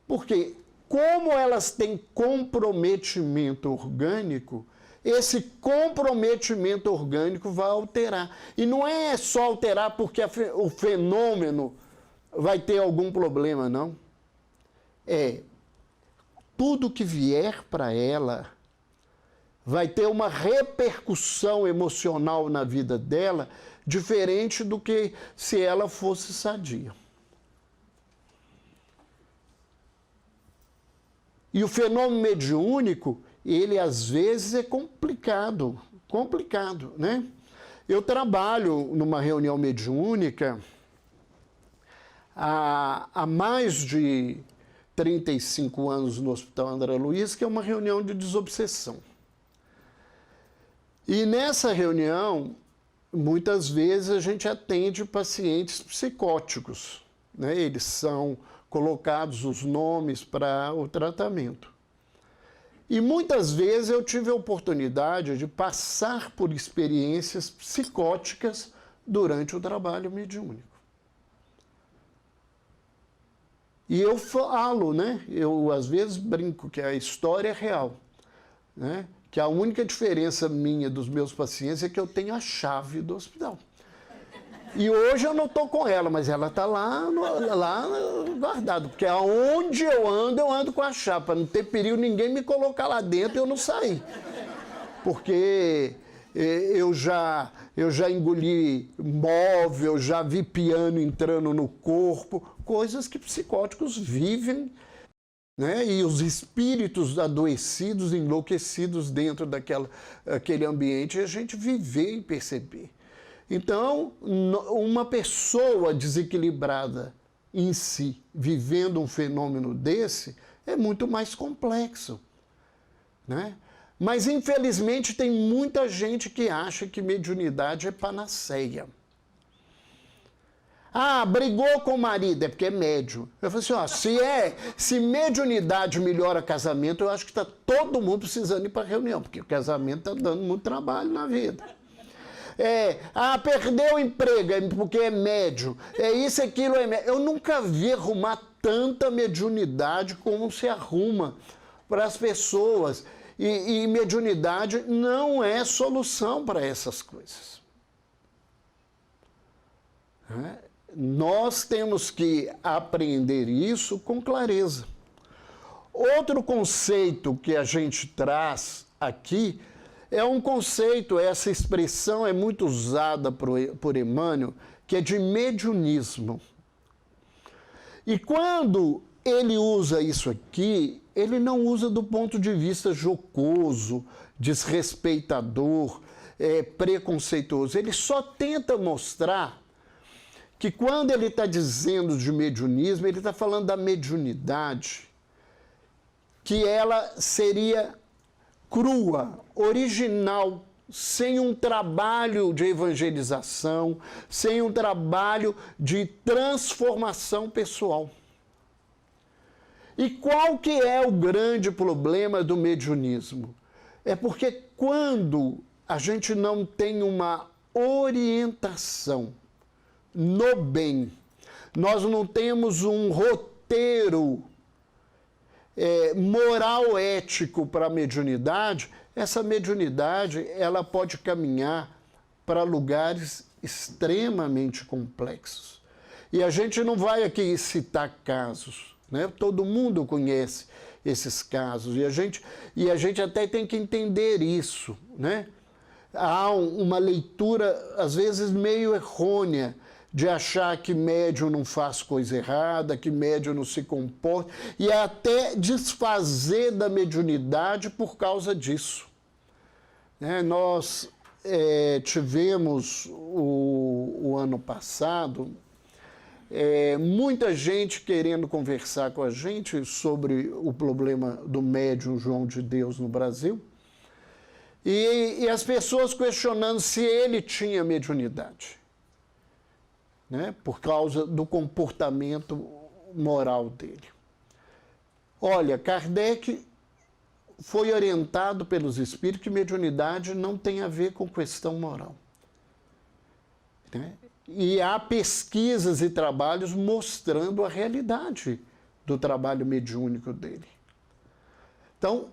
D: Porque como elas têm comprometimento orgânico, esse comprometimento orgânico vai alterar. E não é só alterar porque o fenômeno vai ter algum problema, não. Tudo que vier para ela vai ter uma repercussão emocional na vida dela diferente do que se ela fosse sadia. E o fenômeno mediúnico, ele às vezes é complicado, né? Eu trabalho numa reunião mediúnica há mais de 35 anos no Hospital André Luiz, que é uma reunião de desobsessão. E nessa reunião, muitas vezes a gente atende pacientes psicóticos, né? Eles são colocados os nomes para o tratamento. E muitas vezes eu tive a oportunidade de passar por experiências psicóticas durante o trabalho mediúnico. E eu falo, né? Eu às vezes brinco que a história é real, né? Que a única diferença minha dos meus pacientes é que eu tenho a chave do hospital. E hoje eu não estou com ela, mas ela está lá guardada, porque aonde eu ando com a chave, para não ter perigo ninguém me colocar lá dentro e eu não sair. Porque eu já engoli móvel, já vi piano entrando no corpo, coisas que psicóticos vivem, né? E os espíritos adoecidos, enlouquecidos dentro daquele ambiente, a gente viver e perceber. Então, uma pessoa desequilibrada em si, vivendo um fenômeno desse, é muito mais complexo, né? Mas, infelizmente, tem muita gente que acha que mediunidade é panaceia. Ah, brigou com o marido, é porque é médium. Eu falei assim, ó, se mediunidade melhora casamento, eu acho que está todo mundo precisando ir para a reunião, porque o casamento está dando muito trabalho na vida. Perdeu o emprego, é porque é médium. Isso, aquilo é médium. Eu nunca vi arrumar tanta mediunidade como se arruma para as pessoas. E mediunidade não é solução para essas coisas. Nós temos que aprender isso com clareza. Outro conceito que a gente traz aqui é um conceito, essa expressão é muito usada por Emmanuel, que é de mediunismo. E quando ele usa isso aqui, ele não usa do ponto de vista jocoso, desrespeitador, preconceituoso. Ele só tenta mostrar que quando ele está dizendo de mediunismo, ele está falando da mediunidade, que ela seria crua, original, sem um trabalho de evangelização, sem um trabalho de transformação pessoal. E qual que é o grande problema do mediunismo? É porque quando a gente não tem uma orientação no bem, nós não temos um roteiro moral ético para a mediunidade, essa mediunidade ela pode caminhar para lugares extremamente complexos. E a gente não vai aqui citar casos, né? Todo mundo conhece esses casos e a gente até tem que entender isso, né? Há uma leitura às vezes meio errônea de achar que médium não faz coisa errada, que médium não se comporta, e até desfazer da mediunidade por causa disso. Nós tivemos, o ano passado, muita gente querendo conversar com a gente sobre o problema do médium João de Deus no Brasil, e as pessoas questionando se ele tinha mediunidade. Né, por causa do comportamento moral dele. Olha, Kardec foi orientado pelos espíritos que mediunidade não tem a ver com questão moral. Né? E há pesquisas e trabalhos mostrando a realidade do trabalho mediúnico dele. Então,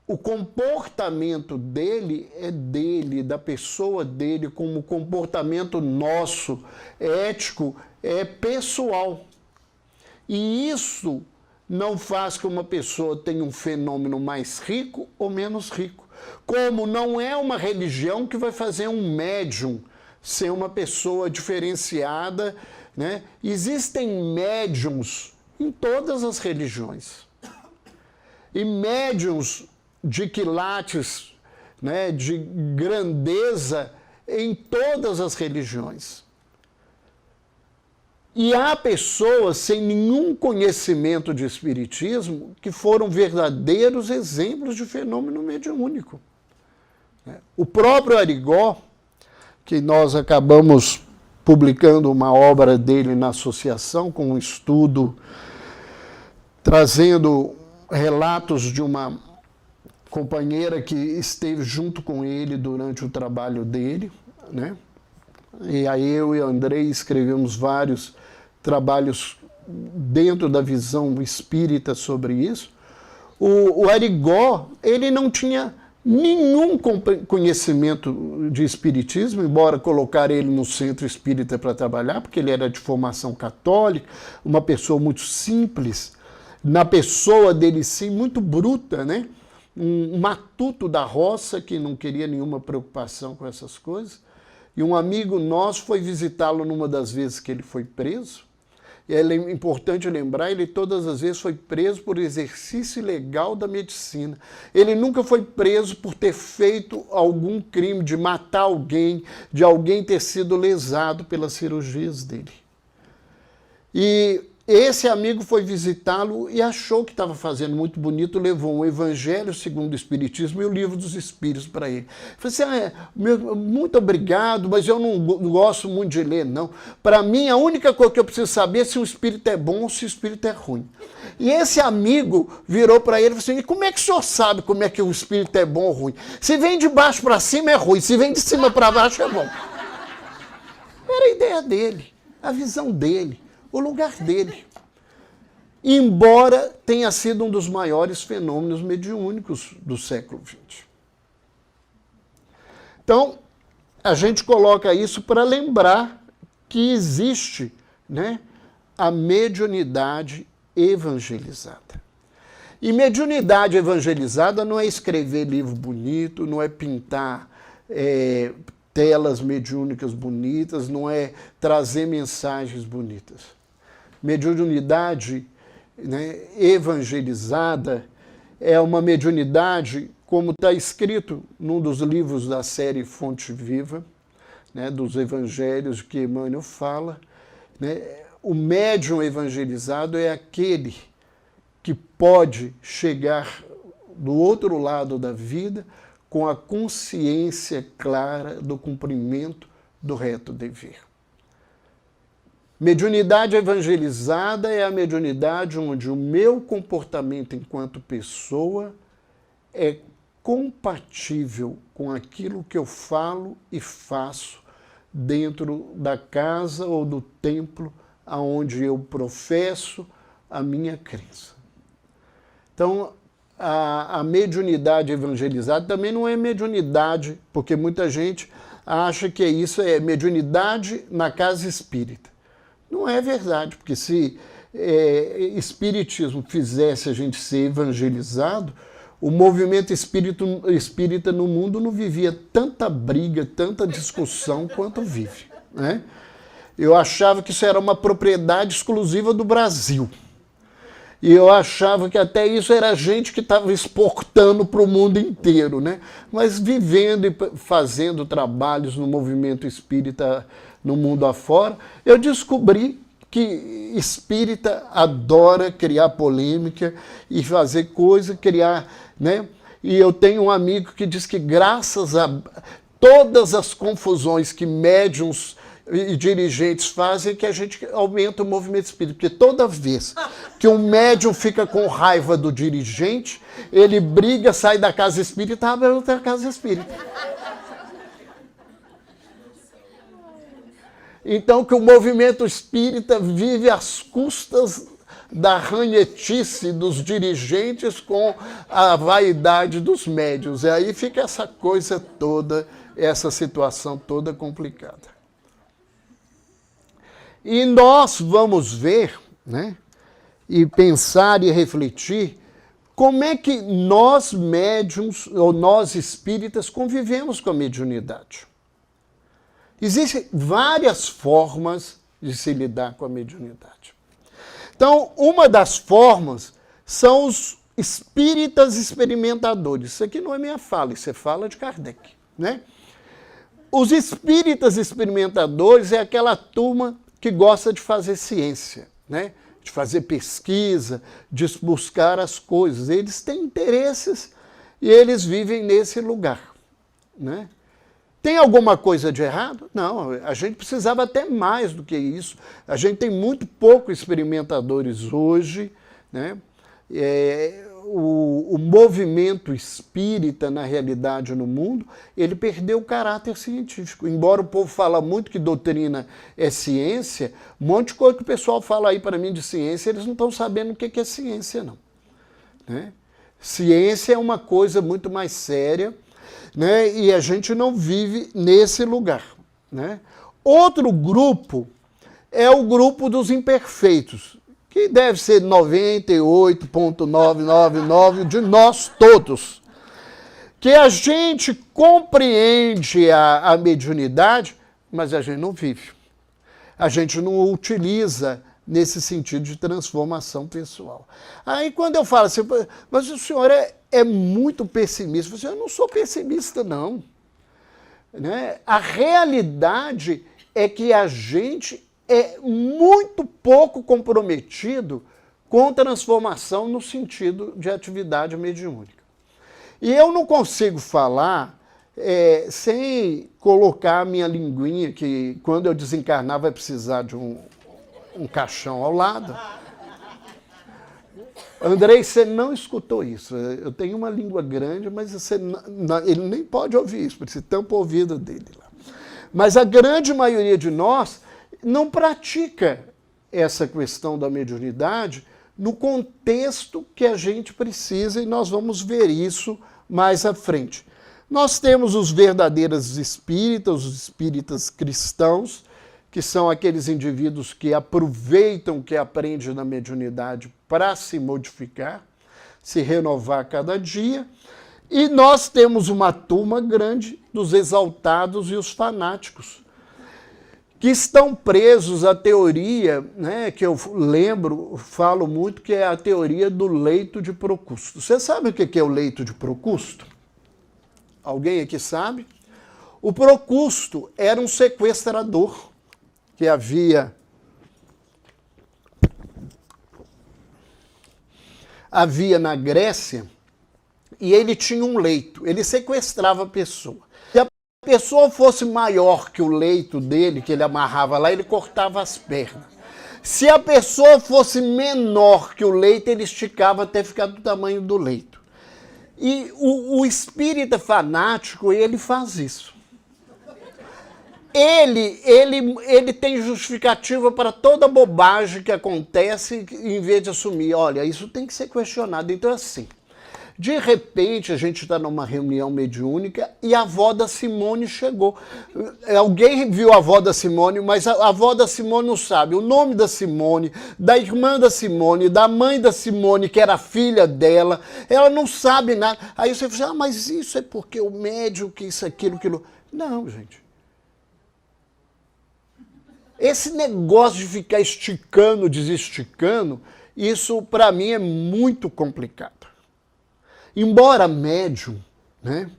D: o comportamento dele é dele, da pessoa dele, como o comportamento nosso, ético, é pessoal. E isso não faz que uma pessoa tenha um fenômeno mais rico ou menos rico. Como não é uma religião que vai fazer um médium ser uma pessoa diferenciada, né? Existem médiums em todas as religiões. E médiums de quilates, né, de grandeza em todas as religiões. E há pessoas sem nenhum conhecimento de espiritismo que foram verdadeiros exemplos de fenômeno mediúnico. O próprio Arigó, que nós acabamos publicando uma obra dele na associação, com um estudo, trazendo relatos de uma companheira que esteve junto com ele durante o trabalho dele, né? E aí eu e Andrei escrevemos vários trabalhos dentro da visão espírita sobre isso. O Arigó, ele não tinha nenhum conhecimento de espiritismo, embora colocar ele no centro espírita para trabalhar, porque ele era de formação católica, uma pessoa muito simples, na pessoa dele sim, muito bruta, né? Um matuto da roça que não queria nenhuma preocupação com essas coisas. E um amigo nosso foi visitá-lo numa das vezes que ele foi preso. E é importante lembrar, ele todas as vezes foi preso por exercício ilegal da medicina. Ele nunca foi preso por ter feito algum crime, de matar alguém, de alguém ter sido lesado pelas cirurgias dele. E esse amigo foi visitá-lo e achou que estava fazendo muito bonito, levou o Evangelho segundo o Espiritismo e o Livro dos Espíritos para ele. Falei assim, muito obrigado, mas eu não gosto muito de ler, não. Para mim, a única coisa que eu preciso saber é se o espírito é bom ou se o espírito é ruim. E esse amigo virou para ele e falou assim, e como é que o senhor sabe como é que o espírito é bom ou ruim? Se vem de baixo para cima é ruim, se vem de cima para baixo é bom. Era a ideia dele, a visão dele, o lugar dele. Embora tenha sido um dos maiores fenômenos mediúnicos do século XX. Então, a gente coloca isso para lembrar que existe, né, a mediunidade evangelizada. E mediunidade evangelizada não é escrever livro bonito, não é pintar telas mediúnicas bonitas, não é trazer mensagens bonitas. Mediunidade, né, evangelizada é uma mediunidade, como está escrito num dos livros da série Fonte Viva, né, dos evangelhos que Emmanuel fala, né, o médium evangelizado é aquele que pode chegar do outro lado da vida com a consciência clara do cumprimento do reto dever. Mediunidade evangelizada é a mediunidade onde o meu comportamento enquanto pessoa é compatível com aquilo que eu falo e faço dentro da casa ou do templo aonde eu professo a minha crença. Então, a mediunidade evangelizada também não é mediunidade, porque muita gente acha que isso é mediunidade na casa espírita. Não é verdade, porque se espiritismo fizesse a gente ser evangelizado, o movimento espírita no mundo não vivia tanta briga, tanta discussão quanto vive, né? Eu achava que isso era uma propriedade exclusiva do Brasil. E eu achava que até isso era gente que estava exportando para o mundo inteiro, né? Mas vivendo e fazendo trabalhos no movimento espírita no mundo afora, eu descobri que espírita adora criar polêmica e fazer coisa, criar, né? E eu tenho um amigo que diz que graças a todas as confusões que médiuns e dirigentes fazem, que a gente aumenta o movimento espírita. Porque toda vez que um médium fica com raiva do dirigente, ele briga, sai da casa espírita e abre outra casa espírita. Então, que o movimento espírita vive às custas da ranhetice dos dirigentes com a vaidade dos médiuns. E aí fica essa coisa toda, essa situação toda complicada. E nós vamos ver, né, e pensar e refletir como é que nós médiuns ou nós espíritas convivemos com a mediunidade. Existem várias formas de se lidar com a mediunidade. Então, uma das formas são os espíritas experimentadores. Isso aqui não é minha fala, isso é fala de Kardec, né? Os espíritas experimentadores é aquela turma que gosta de fazer ciência, né? De fazer pesquisa, de buscar as coisas. Eles têm interesses e eles vivem nesse lugar, né? Tem alguma coisa de errado? Não, a gente precisava até mais do que isso. A gente tem muito pouco experimentadores hoje, né? O movimento espírita, na realidade, no mundo, ele perdeu o caráter científico. Embora o povo fala muito que doutrina é ciência, um monte de coisa que o pessoal fala aí para mim de ciência, eles não estão sabendo o que é ciência, não, né? Ciência é uma coisa muito mais séria, né? E a gente não vive nesse lugar, né? Outro grupo é o grupo dos imperfeitos, que deve ser 98,999 de nós todos, que a gente compreende a mediunidade, mas a gente não vive. A gente não utiliza nesse sentido de transformação pessoal. Aí quando eu falo assim, mas o senhor é muito pessimista, eu falo assim, eu não sou pessimista, não, né? A realidade é que a gente é muito pouco comprometido com transformação no sentido de atividade mediúnica. E eu não consigo falar sem colocar a minha linguinha, que quando eu desencarnar vai precisar de um caixão ao lado. Andrei, você não escutou isso. Eu tenho uma língua grande, mas ele nem pode ouvir isso, porque você tampa o ouvido dele lá. Mas a grande maioria de nós não pratica essa questão da mediunidade no contexto que a gente precisa, e nós vamos ver isso mais à frente. Nós temos os verdadeiros espíritas, os espíritas cristãos, que são aqueles indivíduos que aproveitam o que aprendem na mediunidade para se modificar, se renovar a cada dia. E nós temos uma turma grande dos exaltados e os fanáticos, que estão presos à teoria, né, que eu falo muito, que é a teoria do leito de Procusto. Você sabe o que é o leito de Procusto? Alguém aqui sabe? O Procusto era um sequestrador que havia na Grécia, e ele tinha um leito, ele sequestrava a pessoa. Se a pessoa fosse maior que o leito dele, que ele amarrava lá, ele cortava as pernas. Se a pessoa fosse menor que o leito, ele esticava até ficar do tamanho do leito. E o espírita fanático, ele faz isso. Ele tem justificativa para toda bobagem que acontece, em vez de assumir, olha, isso tem que ser questionado. Então, assim, de repente, a gente está numa reunião mediúnica e a avó da Simone chegou. Alguém viu a avó da Simone, mas a avó da Simone não sabe o nome da Simone, da irmã da Simone, da mãe da Simone, que era filha dela. Ela não sabe nada. Aí você fala, ah, mas isso é porque o médium, que isso, aquilo, aquilo. Não, gente. Esse negócio de ficar esticando, desesticando, isso para mim é muito complicado. Embora médium, né,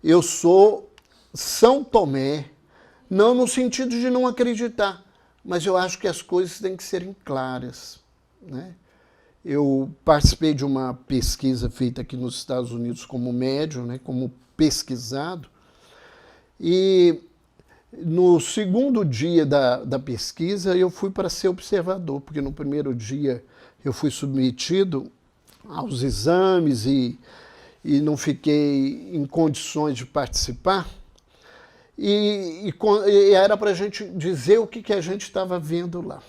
D: eu sou São Tomé, não no sentido de não acreditar, mas eu acho que as coisas têm que serem claras, né? Eu participei de uma pesquisa feita aqui nos Estados Unidos como médium, né, como pesquisado, e no segundo dia da pesquisa, eu fui para ser observador, porque no primeiro dia eu fui submetido aos exames e não fiquei em condições de participar. E era para a gente dizer o que a gente estava vendo lá.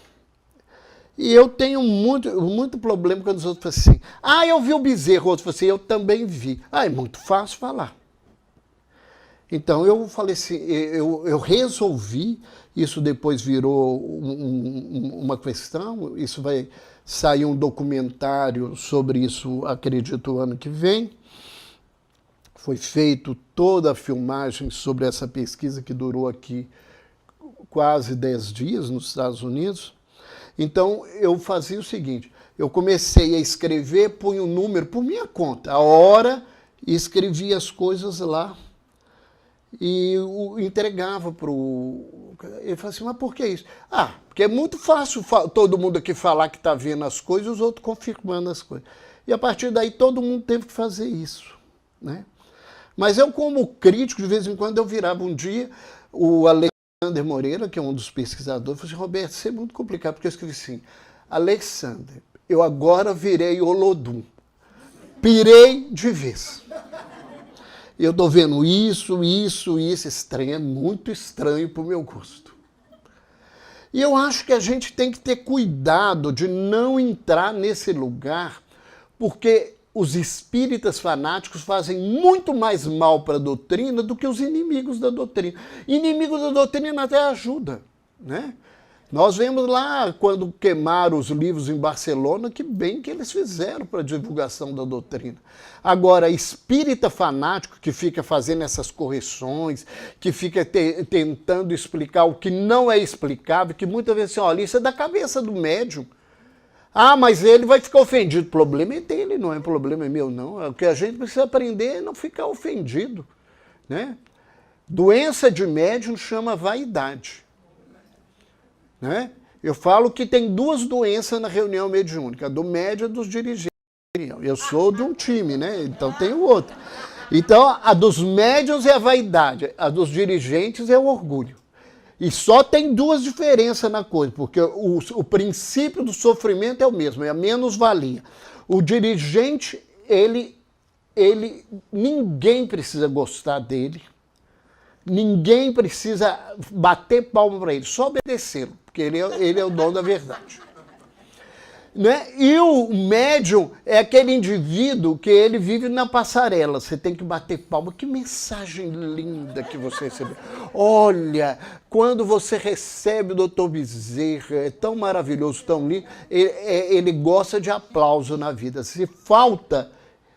D: E eu tenho muito problema quando os outros falam assim, ah, eu vi o bezerro, outros falam assim, eu também vi. Ah, é muito fácil falar. Então, eu falei assim, eu resolvi, isso depois virou uma questão, isso vai sair um documentário sobre isso, acredito, o ano que vem. Foi feito toda a filmagem sobre essa pesquisa que durou aqui quase 10 dias nos Estados Unidos. Então, eu fazia o seguinte, eu comecei a escrever, punha um número por minha conta, a hora, e escrevia as coisas lá. E entregava para o... Ele falou assim, mas por que isso? Ah, porque é muito fácil todo mundo aqui falar que está vendo as coisas e os outros confirmando as coisas. E a partir daí todo mundo teve que fazer isso, né? Mas eu, como crítico, de vez em quando eu virava um dia, o Alexander Moreira, que é um dos pesquisadores, falou assim, Roberto, isso é muito complicado, porque eu escrevi assim, Alexander, eu agora virei Olodum, pirei de vez. Eu estou vendo isso estranho, é muito estranho para o meu gosto. E eu acho que a gente tem que ter cuidado de não entrar nesse lugar, porque os espíritas fanáticos fazem muito mais mal para a doutrina do que os inimigos da doutrina. Inimigos da doutrina até ajuda, né? Nós vemos lá, quando queimaram os livros em Barcelona, que bem que eles fizeram para a divulgação da doutrina. Agora, espírita fanático que fica fazendo essas correções, que fica tentando explicar o que não é explicável, que muitas vezes assim, olha, isso é da cabeça do médium. Ah, mas ele vai ficar ofendido. O problema é dele, não é problema meu, não. O que a gente precisa aprender é não ficar ofendido, né? Doença de médium chama vaidade. Né? Eu falo que tem duas doenças na reunião mediúnica, a do médium e dos dirigentes. Eu sou de um time, né? Então tem o outro. Então, a dos médiuns é a vaidade, a dos dirigentes é o orgulho. E só tem duas diferenças na coisa, porque o princípio do sofrimento é o mesmo, é a menos-valia. O dirigente, ninguém precisa gostar dele, ninguém precisa bater palma para ele, só obedecê-lo, porque ele é o dono da verdade. Né? E o médium é aquele indivíduo que ele vive na passarela. Você tem que bater palma. Que mensagem linda que você recebeu. Olha, quando você recebe o Dr. Bezerra, é tão maravilhoso, tão lindo, ele gosta de aplauso na vida. Se falta...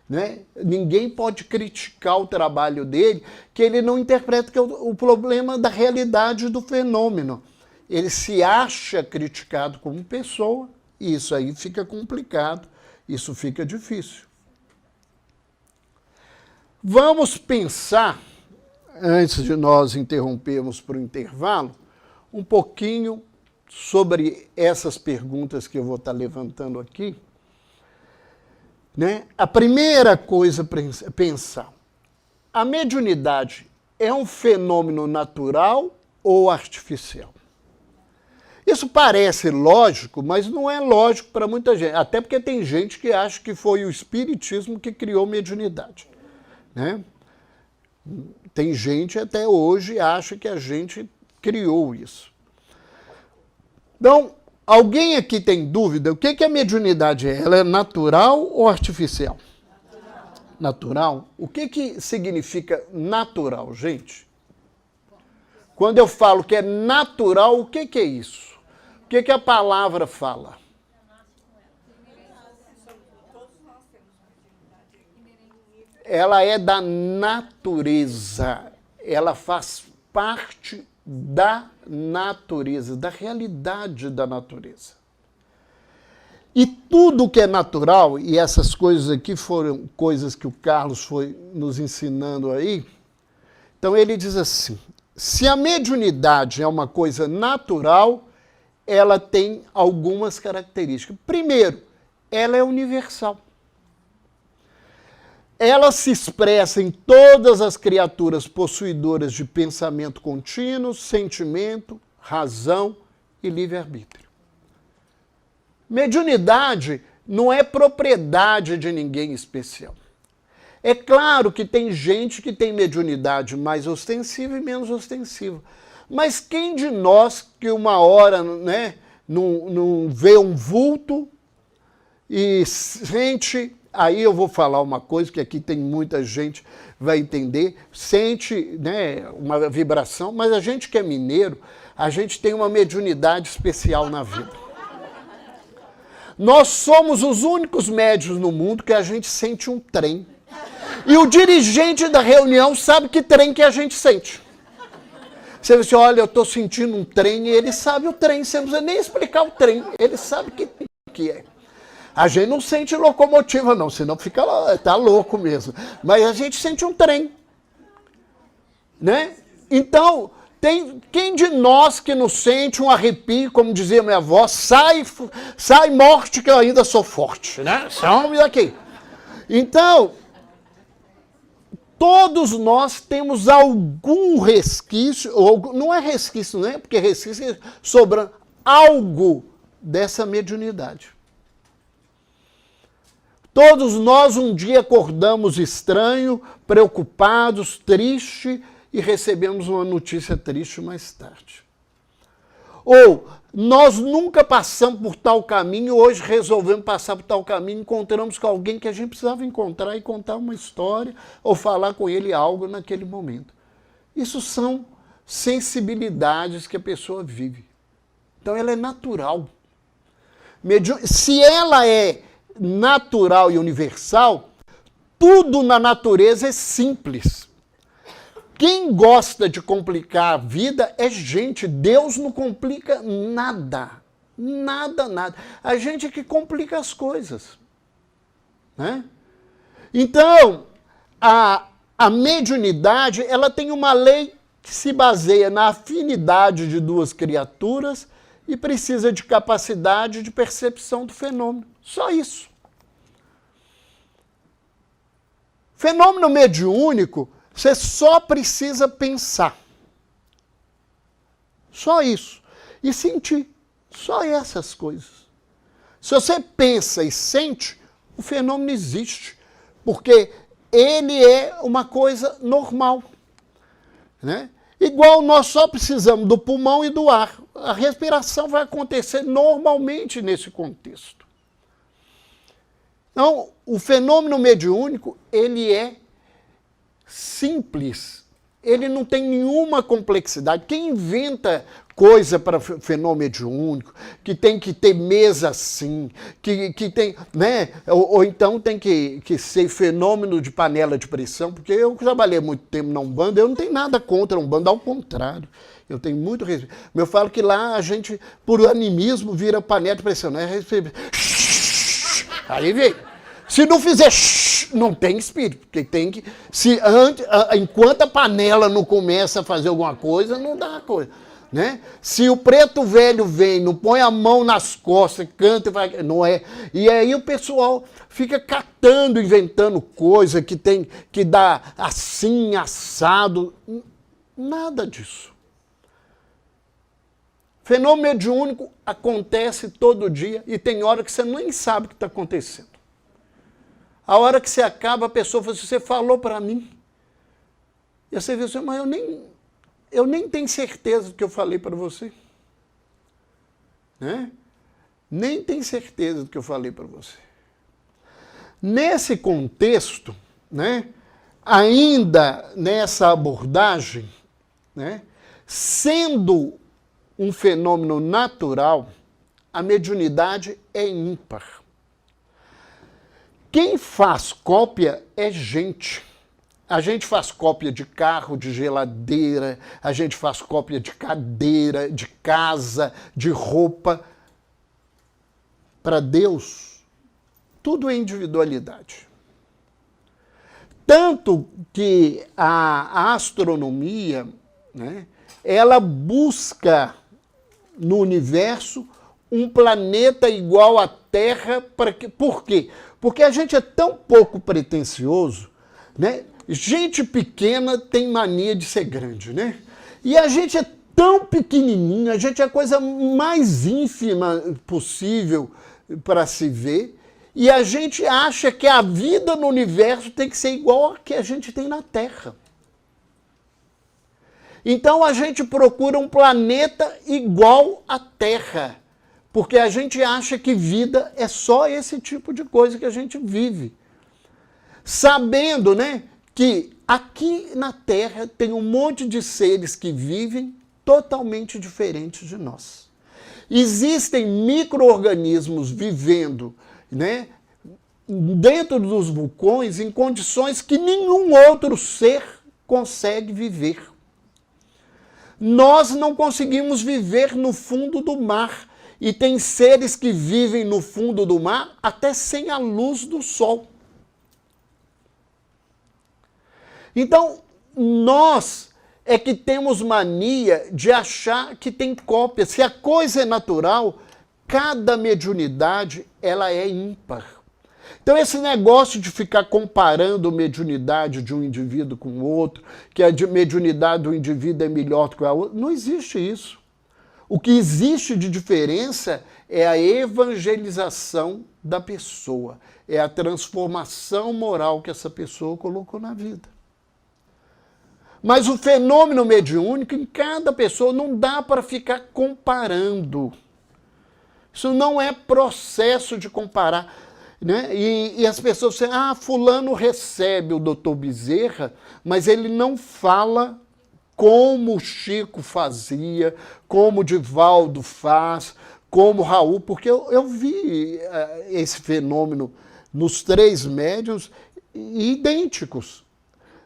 D: Né? Ninguém pode criticar o trabalho dele, que ele não interpreta que é o problema da realidade do fenômeno. Ele se acha criticado como pessoa, e isso aí fica complicado, isso fica difícil. Vamos pensar, antes de nós interrompermos para o intervalo, um pouquinho sobre essas perguntas que eu vou estar levantando aqui. né? A primeira coisa é pensar, a mediunidade é um fenômeno natural ou artificial? Isso parece lógico, mas não é lógico para muita gente. Até porque tem gente que acha que foi o espiritismo que criou mediunidade, né? Tem gente até hoje que acha que a gente criou isso. Então, alguém aqui tem dúvida? O que a mediunidade é? Ela é natural ou artificial? Natural? O que significa natural, gente? Quando eu falo que é natural, o que é isso? O que a palavra fala? Ela é da natureza. Ela faz parte da natureza, da realidade da natureza. E tudo que é natural, e essas coisas aqui foram coisas que o Carlos foi nos ensinando aí, então ele diz assim, se a mediunidade é uma coisa natural, ela tem algumas características. Primeiro, ela é universal. Ela se expressa em todas as criaturas possuidoras de pensamento contínuo, sentimento, razão e livre-arbítrio. Mediunidade não é propriedade de ninguém especial. É claro que tem gente que tem mediunidade mais ostensiva e menos ostensiva. Mas quem de nós que uma hora, né, não vê um vulto e sente... Aí eu vou falar uma coisa que aqui tem muita gente vai entender, sente, né, uma vibração, mas a gente que é mineiro, a gente tem uma mediunidade especial na vida. Nós somos os únicos médiuns no mundo que a gente sente um trem. E o dirigente da reunião sabe que trem que a gente sente. Você diz assim, olha, eu estou sentindo um trem, e ele sabe o trem, você não precisa nem explicar o trem, ele sabe que é. A gente não sente locomotiva não, senão fica tá louco mesmo. Mas a gente sente um trem, né? Então, quem de nós que não sente um arrepio, como dizia minha avó, sai morte que eu ainda sou forte, né? Some daqui. Então, todos nós temos algum resquício, ou não é resquício, né? Porque resquício é sobrando algo dessa mediunidade. Todos nós um dia acordamos estranho, preocupados, triste e recebemos uma notícia triste mais tarde. Ou nós nunca passamos por tal caminho, hoje resolvemos passar por tal caminho, encontramos com alguém que a gente precisava encontrar e contar uma história ou falar com ele algo naquele momento. Isso são sensibilidades que a pessoa vive. Então ela é natural. Se ela é natural e universal, tudo na natureza é simples. Quem gosta de complicar a vida é gente. Deus não complica nada. Nada, nada. A gente é que complica as coisas, né? Então, a mediunidade, ela tem uma lei que se baseia na afinidade de duas criaturas e precisa de capacidade de percepção do fenômeno. Só isso. Fenômeno mediúnico, você só precisa pensar. Só isso. E sentir. Só essas coisas. Se você pensa e sente, o fenômeno existe. Porque ele é uma coisa normal, né? Igual nós só precisamos do pulmão e do ar. A respiração vai acontecer normalmente nesse contexto. Então, o fenômeno mediúnico, ele é simples. Ele não tem nenhuma complexidade. Quem inventa coisa para fenômeno mediúnico, que tem que ter mesa assim, que tem, né? Ou então tem que ser fenômeno de panela de pressão, porque eu trabalhei muito tempo na Umbanda, eu não tenho nada contra a Umbanda, ao contrário. Eu tenho muito respeito. Eu falo que lá a gente, por animismo, vira panela de pressão, né? Aí vem. Se não fizer não tem espírito, porque tem que... enquanto a panela não começa a fazer alguma coisa, não dá coisa. Né? Se o preto velho vem, não põe a mão nas costas, canta e vai... Não é. E aí o pessoal fica catando, inventando coisa que dá assim, assado. Nada disso. Fenômeno mediúnico acontece todo dia e tem hora que você nem sabe o que está acontecendo. A hora que você acaba, a pessoa fala assim, você falou para mim. E você vê assim, mas eu nem tenho certeza do que eu falei para você. Né? Nem tenho certeza do que eu falei para você. Nesse contexto, né, ainda nessa abordagem, né, sendo um fenômeno natural, a mediunidade é ímpar. Quem faz cópia é gente. A gente faz cópia de carro, de geladeira, a gente faz cópia de cadeira, de casa, de roupa. Para Deus, tudo é individualidade. Tanto que a astronomia, né, ela busca no universo um planeta igual à Terra. Por quê? Porque a gente é tão pouco pretensioso, né? Gente pequena tem mania de ser grande, né? E a gente é tão pequenininho, a gente é a coisa mais ínfima possível para se ver, e a gente acha que a vida no universo tem que ser igual a que a gente tem na Terra. Então a gente procura um planeta igual à Terra, porque a gente acha que vida é só esse tipo de coisa que a gente vive. Sabendo, né, que aqui na Terra tem um monte de seres que vivem totalmente diferentes de nós. Existem micro-organismos vivendo, né, dentro dos vulcões em condições que nenhum outro ser consegue viver. Nós não conseguimos viver no fundo do mar, e tem seres que vivem no fundo do mar até sem a luz do sol. Então, nós é que temos mania de achar que tem cópia. Se a coisa é natural, cada mediunidade ela é ímpar. Então, esse negócio de ficar comparando a mediunidade de um indivíduo com o outro, que a mediunidade do indivíduo é melhor do que a outra, não existe isso. O que existe de diferença é a evangelização da pessoa, é a transformação moral que essa pessoa colocou na vida. Mas o fenômeno mediúnico, em cada pessoa, não dá para ficar comparando. Isso não é processo de comparar. Né? E as pessoas dizem, fulano recebe o doutor Bezerra, mas ele não fala como o Chico fazia, como o Divaldo faz, como o Raul, porque eu vi esse fenômeno nos 3 médiuns idênticos.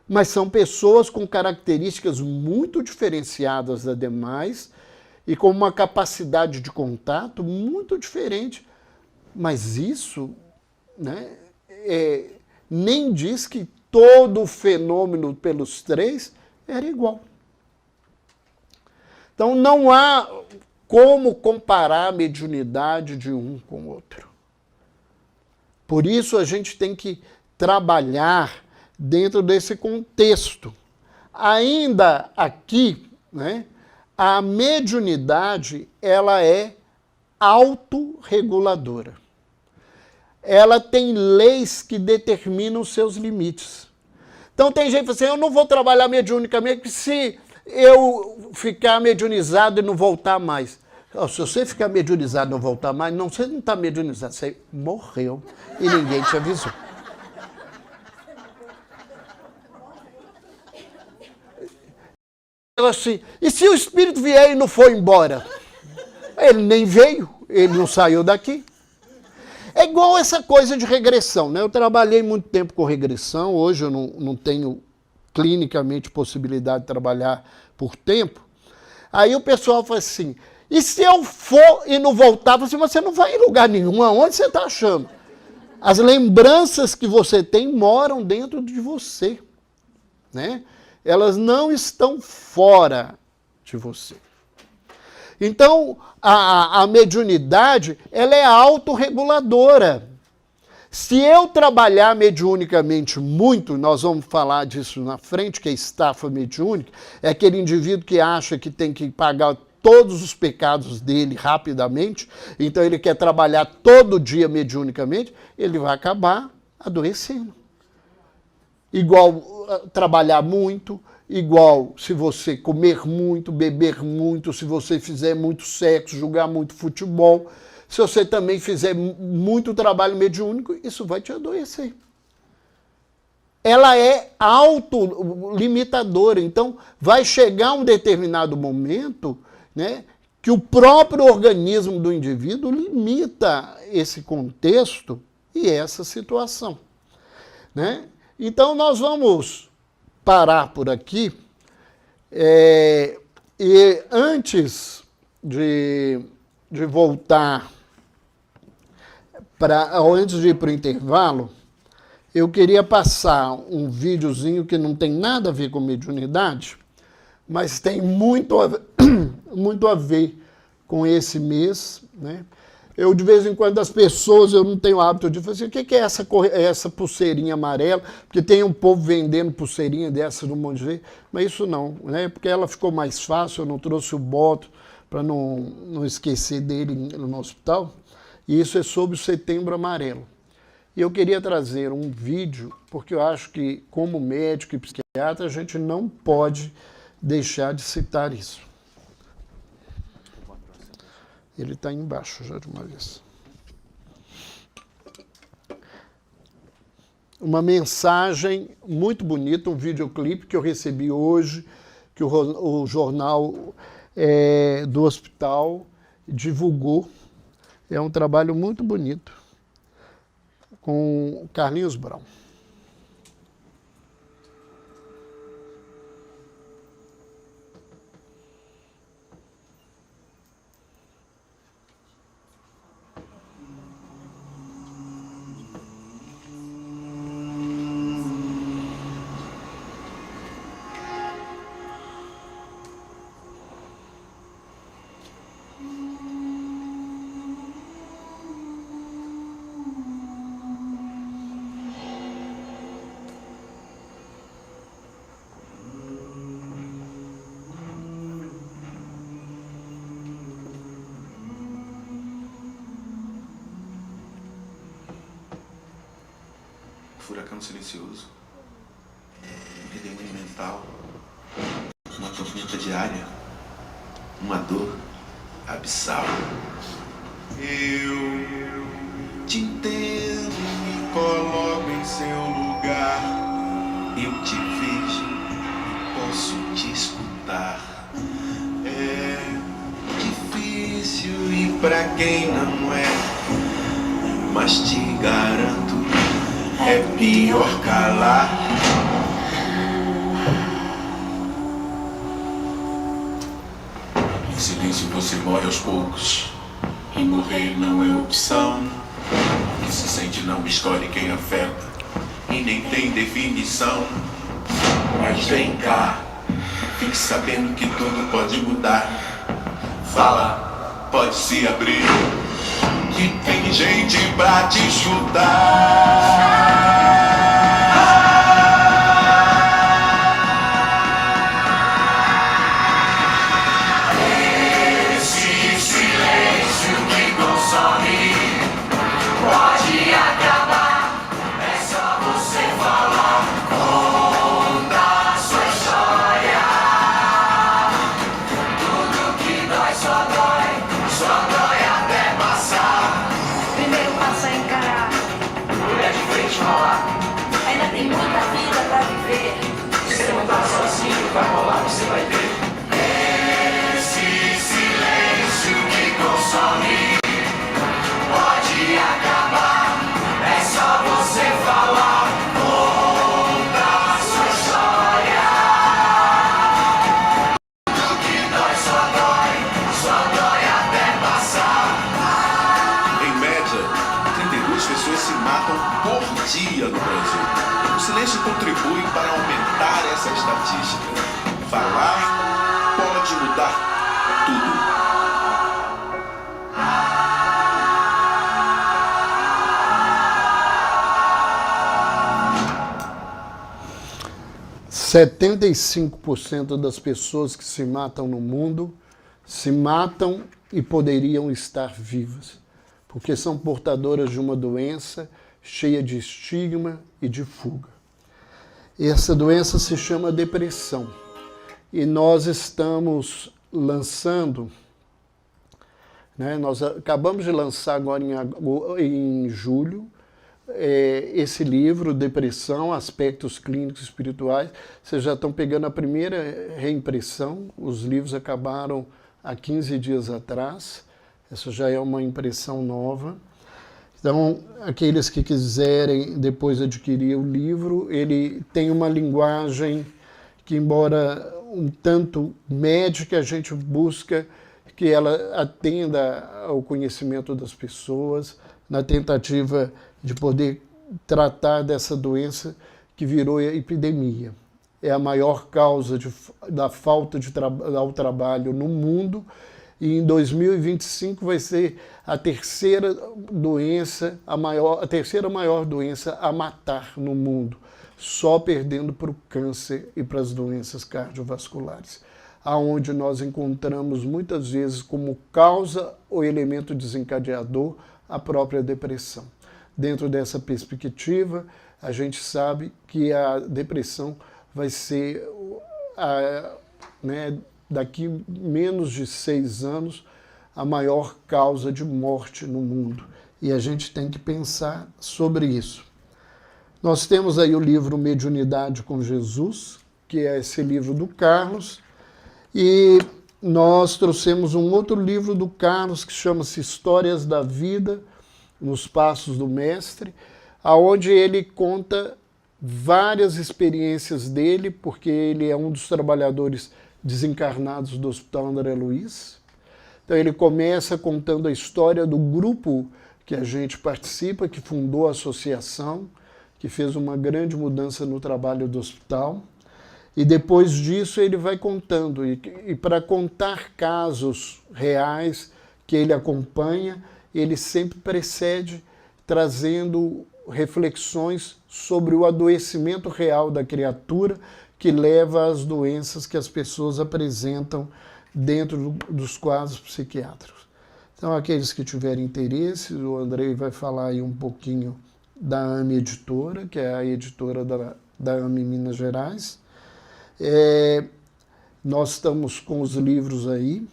D: Mas são pessoas com características muito diferenciadas das demais e com uma capacidade de contato muito diferente. Mas isso, né, nem diz que todo o fenômeno pelos 3 era igual. Então não há como comparar a mediunidade de um com o outro. Por isso a gente tem que trabalhar dentro desse contexto. Ainda aqui, né, a mediunidade ela é autorreguladora. Ela tem leis que determinam os seus limites. Então tem gente que fala assim, eu não vou trabalhar mediunicamente, porque se eu ficar mediunizado e não voltar mais. Se você ficar mediunizado e não voltar mais, não, você não está mediunizado, você morreu e ninguém te avisou. Assim, e se o espírito vier e não for embora? Ele nem veio, ele não saiu daqui. É igual essa coisa de regressão, né? Eu trabalhei muito tempo com regressão, hoje eu não tenho clinicamente possibilidade de trabalhar por tempo. Aí o pessoal fala assim, e se eu for e não voltar? Eu falo assim, mas você não vai em lugar nenhum, aonde você está achando? As lembranças que você tem moram dentro de você, né? Elas não estão fora de você. Então, a mediunidade, ela é autorreguladora. Se eu trabalhar mediunicamente muito, nós vamos falar disso na frente, que é estafa mediúnica, é aquele indivíduo que acha que tem que pagar todos os pecados dele rapidamente, então ele quer trabalhar todo dia mediunicamente, ele vai acabar adoecendo. Igual trabalhar muito, igual se você comer muito, beber muito, se você fizer muito sexo, jogar muito futebol, se você também fizer muito trabalho mediúnico, isso vai te adoecer. Ela é autolimitadora, então vai chegar um determinado momento, né, que o próprio organismo do indivíduo limita esse contexto e essa situação, né? Então nós vamos parar por aqui, e antes de voltar, antes de ir para o intervalo, eu queria passar um videozinho que não tem nada a ver com mediunidade, mas tem muito a ver com esse mês, né? Eu, de vez em quando, as pessoas, eu não tenho hábito de falar assim, o que é essa pulseirinha amarela? Porque tem um povo vendendo pulseirinha dessa no monte de jeito, mas isso não, né? Porque ela ficou mais fácil, eu não trouxe o boto para não esquecer dele no hospital. E isso é sobre o Setembro Amarelo. E eu queria trazer um vídeo, porque eu acho que, como médico e psiquiatra, a gente não pode deixar de citar isso. Ele está embaixo já de uma vez. Uma mensagem muito bonita, um videoclipe que eu recebi hoje, que o jornal do hospital divulgou. É um trabalho muito bonito, com Carlinhos Brown.
E: Furacão silencioso, um redemoinho mental, uma tormenta diária, uma dor abissal. Eu te entendo, me coloco em seu lugar. Eu te vejo, posso te escutar. É difícil e pra quem não é, mas te garanto, é pior calar. Em silêncio você morre aos poucos, e morrer não é opção. O que se sente não escolhe quem afeta, e nem tem definição. Mas vem cá, fique sabendo que tudo pode mudar. Fala, pode se abrir, que tem gente pra te escutar. Esse silêncio que consome pode acabar. É só você falar, conta a sua história. Tudo que dói só dói até passar.
F: Primeiro passo é encarar,
E: mulher de frente falar. covardia no Brasil. O silêncio contribui para aumentar essa estatística. Falar pode mudar tudo.
D: 75% das pessoas que se matam no mundo se matam e poderiam estar vivas, porque são portadoras de uma doença cheia de estigma e de fuga. Essa doença se chama depressão. E nós estamos lançando, nós acabamos de lançar agora em julho, esse livro, Depressão, Aspectos Clínicos e Espirituais. Vocês já estão pegando a primeira reimpressão, os livros acabaram há 15 dias atrás, essa já é uma impressão nova. Então, aqueles que quiserem depois adquirir o livro, ele tem uma linguagem que, embora um tanto médica, a gente busca que ela atenda ao conhecimento das pessoas, na tentativa de poder tratar dessa doença que virou epidemia. É a maior causa da falta ao trabalho no mundo, e em 2025 vai ser a terceira maior doença a matar no mundo, só perdendo para o câncer e para as doenças cardiovasculares, aonde nós encontramos muitas vezes como causa ou elemento desencadeador a própria depressão. Dentro dessa perspectiva, a gente sabe que a depressão vai ser, daqui menos de 6 anos, a maior causa de morte no mundo. E a gente tem que pensar sobre isso. Nós temos aí o livro Mediunidade com Jesus, que é esse livro do Carlos, e nós trouxemos um outro livro do Carlos que chama-se Histórias da Vida nos Passos do Mestre, aonde ele conta várias experiências dele, porque ele é um dos trabalhadores desencarnados do Hospital André Luiz. Então ele começa contando a história do grupo que a gente participa, que fundou a associação, que fez uma grande mudança no trabalho do hospital. E depois disso ele vai contando, e para contar casos reais que ele acompanha, ele sempre precede trazendo reflexões sobre o adoecimento real da criatura que leva às doenças que as pessoas apresentam dentro dos quadros psiquiátricos. Então, aqueles que tiverem interesse, o Andrei vai falar aí um pouquinho da AME Editora, que é a editora da AME Minas Gerais. Nós estamos com os livros aí.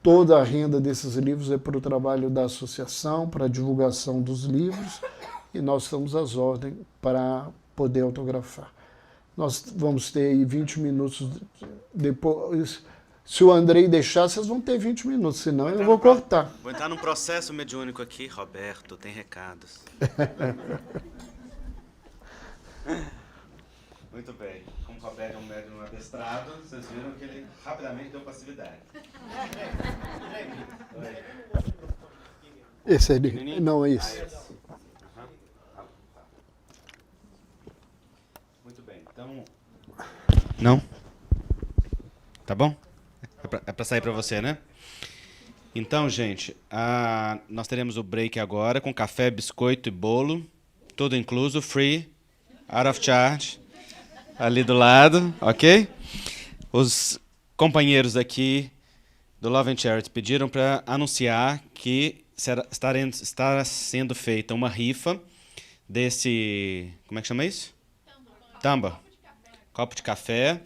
D: Toda a renda desses livros é para o trabalho da associação, para a divulgação dos livros, e nós estamos às ordens para poder autografar. Nós vamos ter aí 20 minutos depois. Se o Andrei deixar, vocês vão ter 20 minutos, senão eu vou cortar.
C: Vou entrar num processo mediúnico aqui. Roberto, tem recados. Muito bem. Como o Roberto é um médium adestrado, vocês viram que ele rapidamente deu passividade.
D: Esse ali? Não, é esse.
C: Muito bem. Então... Não? Tá bom? É para sair para você, né? Então, gente, nós teremos o break agora com café, biscoito e bolo. Tudo incluso, free, out of charge. Ali do lado, ok? Os companheiros aqui do Love and Charity pediram para anunciar que está sendo feita uma rifa desse... Como é que chama isso? Tamba. Copo de café.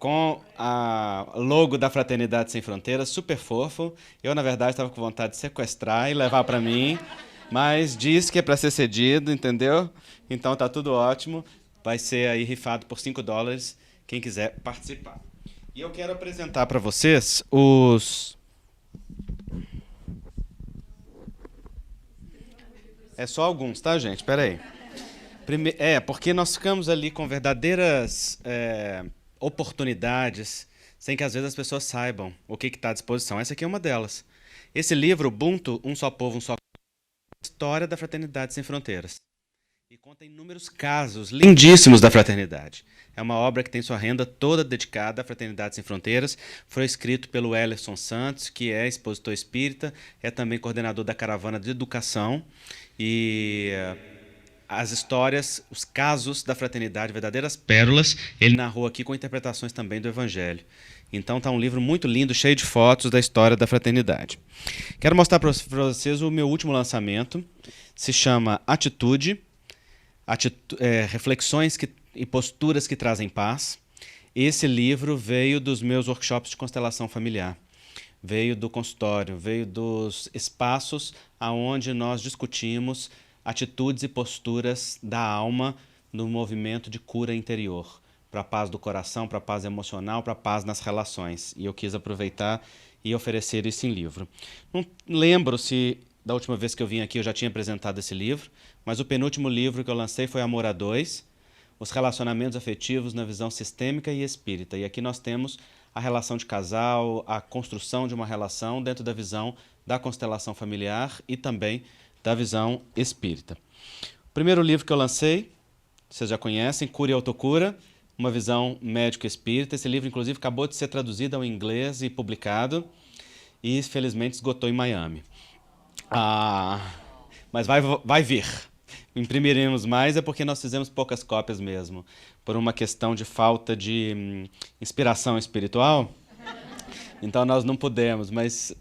C: Com a logo da Fraternidade Sem Fronteiras, super fofo. Eu, na verdade, estava com vontade de sequestrar e levar para mim, mas disse que é para ser cedido, entendeu? Então tá tudo ótimo. Vai ser aí rifado por $5, quem quiser participar. E eu quero apresentar para vocês os... É só alguns, tá, gente? Espera aí. Porque nós ficamos ali com verdadeiras oportunidades, sem que às vezes as pessoas saibam o que está à disposição. Essa aqui é uma delas. Esse livro, Ubuntu, Um Só Povo, Um Só... história da Fraternidade Sem Fronteiras. E conta inúmeros casos lindíssimos da fraternidade. É uma obra que tem sua renda toda dedicada à Fraternidade Sem Fronteiras. Foi escrito pelo Ellerson Santos, que é expositor espírita, é também coordenador da Caravana de Educação. E as histórias, os casos da fraternidade, verdadeiras pérolas, ele narrou aqui com interpretações também do Evangelho. Então está um livro muito lindo, cheio de fotos da história da fraternidade. Quero mostrar para vocês o meu último lançamento. Se chama Atitude. Reflexões e posturas que trazem paz. Esse livro veio dos meus workshops de constelação familiar, veio do consultório, veio dos espaços onde nós discutimos atitudes e posturas da alma no movimento de cura interior, para a paz do coração, para a paz emocional, para a paz nas relações. E eu quis aproveitar e oferecer isso em livro. Não lembro se da última vez que eu vim aqui eu já tinha apresentado esse livro, mas o penúltimo livro que eu lancei foi Amor a Dois, os relacionamentos afetivos na visão sistêmica e espírita. E aqui nós temos a relação de casal, a construção de uma relação dentro da visão da constelação familiar e também da visão espírita. O primeiro livro que eu lancei, vocês já conhecem, Cura e Autocura, uma visão médico-espírita. Esse livro, inclusive, acabou de ser traduzido ao inglês e publicado e, felizmente, esgotou em Miami. Mas vai vir. Imprimiremos mais, é porque nós fizemos poucas cópias mesmo, por uma questão de falta de inspiração espiritual. Então nós não pudemos, mas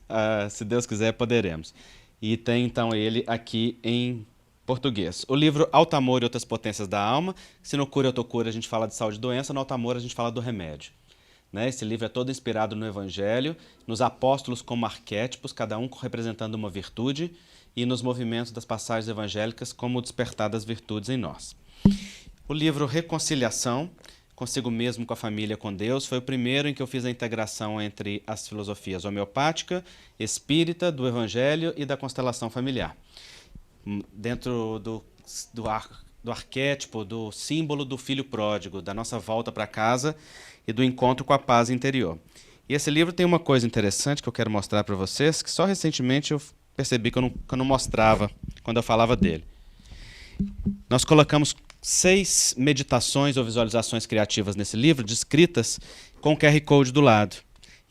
C: se Deus quiser poderemos. E tem então ele aqui em português. O livro Alto Amor e Outras Potências da Alma. Se no Cura e Autocura a gente fala de saúde e doença, no Alto Amor a gente fala do remédio. Né? Esse livro é todo inspirado no Evangelho, nos apóstolos como arquétipos, cada um representando uma virtude, e nos movimentos das passagens evangélicas como o despertar das virtudes em nós. O livro Reconciliação, consigo mesmo, com a família, com Deus, foi o primeiro em que eu fiz a integração entre as filosofias homeopática, espírita, do Evangelho e da constelação familiar. Dentro do arquétipo, do símbolo do filho pródigo, da nossa volta para casa e do encontro com a paz interior. E esse livro tem uma coisa interessante que eu quero mostrar para vocês, que só recentemente eu percebi que eu não mostrava quando eu falava dele. Nós colocamos 6 meditações ou visualizações criativas nesse livro, descritas com QR Code do lado.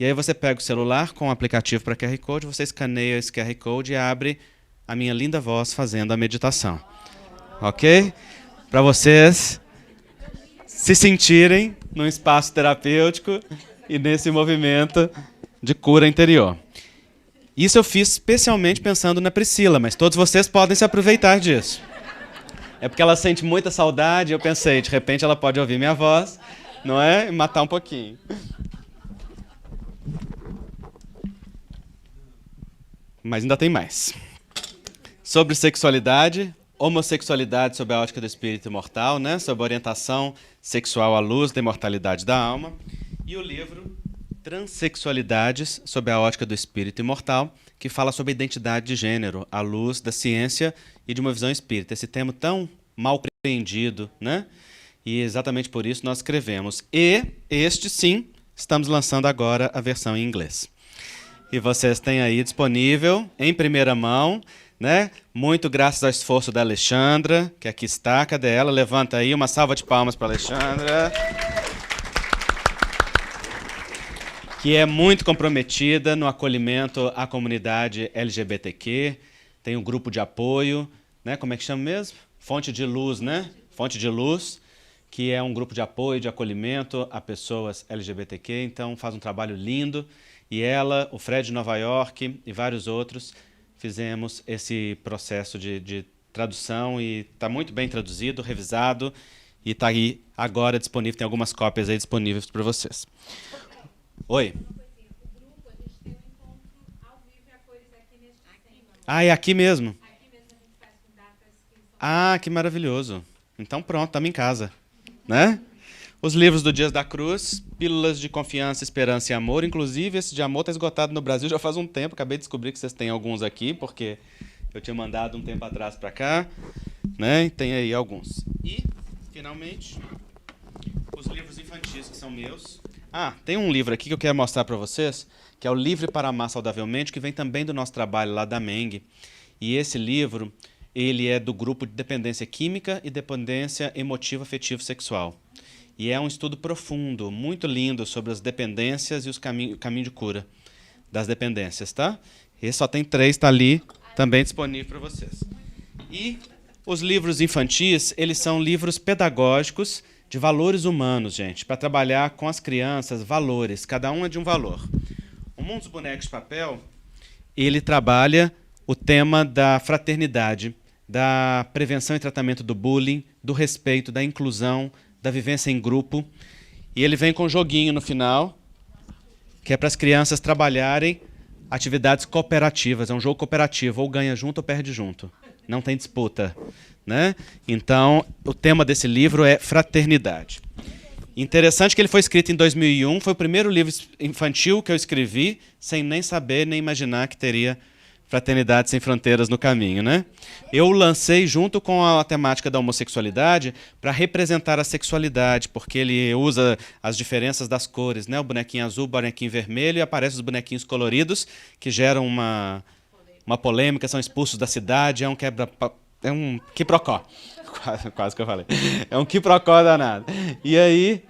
C: E aí você pega o celular com o aplicativo para QR Code, você escaneia esse QR Code e abre a minha linda voz fazendo a meditação. Ok? Para vocês se sentirem num espaço terapêutico e nesse movimento de cura interior. Isso eu fiz especialmente pensando na Priscila, mas todos vocês podem se aproveitar disso. É porque ela sente muita saudade, eu pensei, de repente ela pode ouvir minha voz, não é? E matar um pouquinho. Mas ainda tem mais. Sobre sexualidade, homossexualidade sob a ótica do espírito imortal, né? Sobre a orientação sexual à luz da imortalidade da alma. E o livro Transsexualidades sob a ótica do espírito imortal, que fala sobre a identidade de gênero, à luz da ciência e de uma visão espírita. Esse tema tão mal compreendido, né? E exatamente por isso nós escrevemos. E este, sim, estamos lançando agora a versão em inglês. E vocês têm aí disponível, em primeira mão, né? Muito graças ao esforço da Alexandra, que aqui está. Cadê ela? Levanta aí, uma salva de palmas para a Alexandra. Que é muito comprometida no acolhimento à comunidade LGBTQ, tem um grupo de apoio, né? Como é que chama mesmo? Fonte de Luz, né? Fonte de Luz, que é um grupo de apoio, de acolhimento a pessoas LGBTQ, então faz um trabalho lindo. E ela, o Fred de Nova York e vários outros, fizemos esse processo de tradução e está muito bem traduzido, revisado e está aí agora disponível, tem algumas cópias aí disponíveis para vocês. Oi. Ah, é aqui mesmo? Ah, que maravilhoso. Então pronto, estamos em casa. Né? Os livros do Dias da Cruz, Pílulas de Confiança, Esperança e Amor. Inclusive, esse de amor está esgotado no Brasil já faz um tempo. Acabei de descobrir que vocês têm alguns aqui, porque eu tinha mandado um tempo atrás para cá. Né? E tem aí alguns. E, finalmente, os livros infantis, que são meus. Ah, tem um livro aqui que eu quero mostrar para vocês, que é o Livre para Amar Saudavelmente, que vem também do nosso trabalho lá da Meng. E esse livro, ele é do grupo de dependência química e dependência emotiva, afetivo, sexual. E é um estudo profundo, muito lindo, sobre as dependências e os caminho de cura das dependências, tá? Esse só tem 3, está ali, também disponível para vocês. E os livros infantis, eles são livros pedagógicos de valores humanos, gente, para trabalhar com as crianças valores, cada um é de um valor. O Mundo dos Bonecos de Papel, ele trabalha o tema da fraternidade, da prevenção e tratamento do bullying, do respeito, da inclusão, da vivência em grupo. E ele vem com um joguinho no final, que é para as crianças trabalharem atividades cooperativas. É um jogo cooperativo, ou ganha junto ou perde junto. Não tem disputa, né? Então, o tema desse livro é fraternidade. Interessante que ele foi escrito em 2001, foi o primeiro livro infantil que eu escrevi, sem nem saber, nem imaginar que teria Fraternidade Sem Fronteiras no caminho, né? Eu lancei junto com a temática da homossexualidade para representar a sexualidade, porque ele usa as diferenças das cores, né? O bonequinho azul, o bonequinho vermelho, e aparecem os bonequinhos coloridos, que geram uma polêmica, são expulsos da cidade, é um quiprocó. Quase que eu falei. É um quiprocó danado. E aí,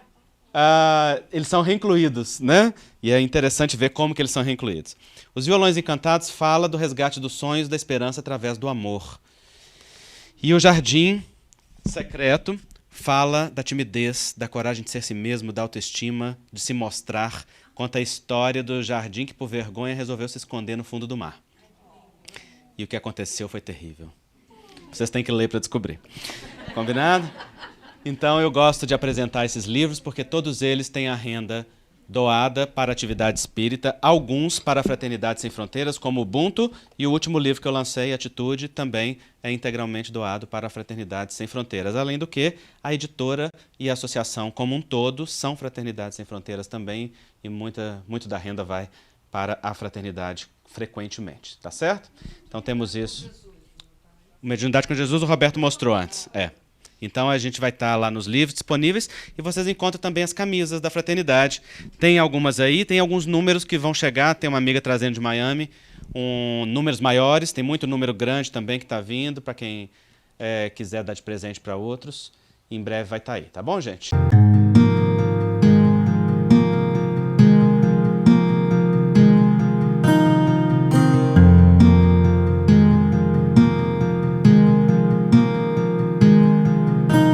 C: eles são reincluídos, né? E é interessante ver como que eles são reincluídos. Os Violões Encantados fala do resgate dos sonhos, da esperança através do amor. E o Jardim Secreto fala da timidez, da coragem de ser si mesmo, da autoestima, de se mostrar, conta a história do jardim que, por vergonha, resolveu se esconder no fundo do mar. E o que aconteceu foi terrível. Vocês têm que ler para descobrir. Combinado? Então, eu gosto de apresentar esses livros porque todos eles têm a renda doada para a atividade espírita, alguns para a Fraternidade Sem Fronteiras, como o Ubuntu, e o último livro que eu lancei, Atitude, também é integralmente doado para a Fraternidade Sem Fronteiras. Além do que, a editora e a associação como um todo são Fraternidade Sem Fronteiras também, e muito da renda vai para a fraternidade frequentemente, tá certo? Então temos isso. Mediunidade com Jesus, o Roberto mostrou antes. Então a gente vai estar lá nos livros disponíveis e vocês encontram também as camisas da fraternidade. Tem algumas aí, tem alguns números que vão chegar, tem uma amiga trazendo de Miami, números maiores, tem muito número grande também que está vindo, para quem quiser dar de presente para outros. Em breve vai estar aí, tá bom, gente?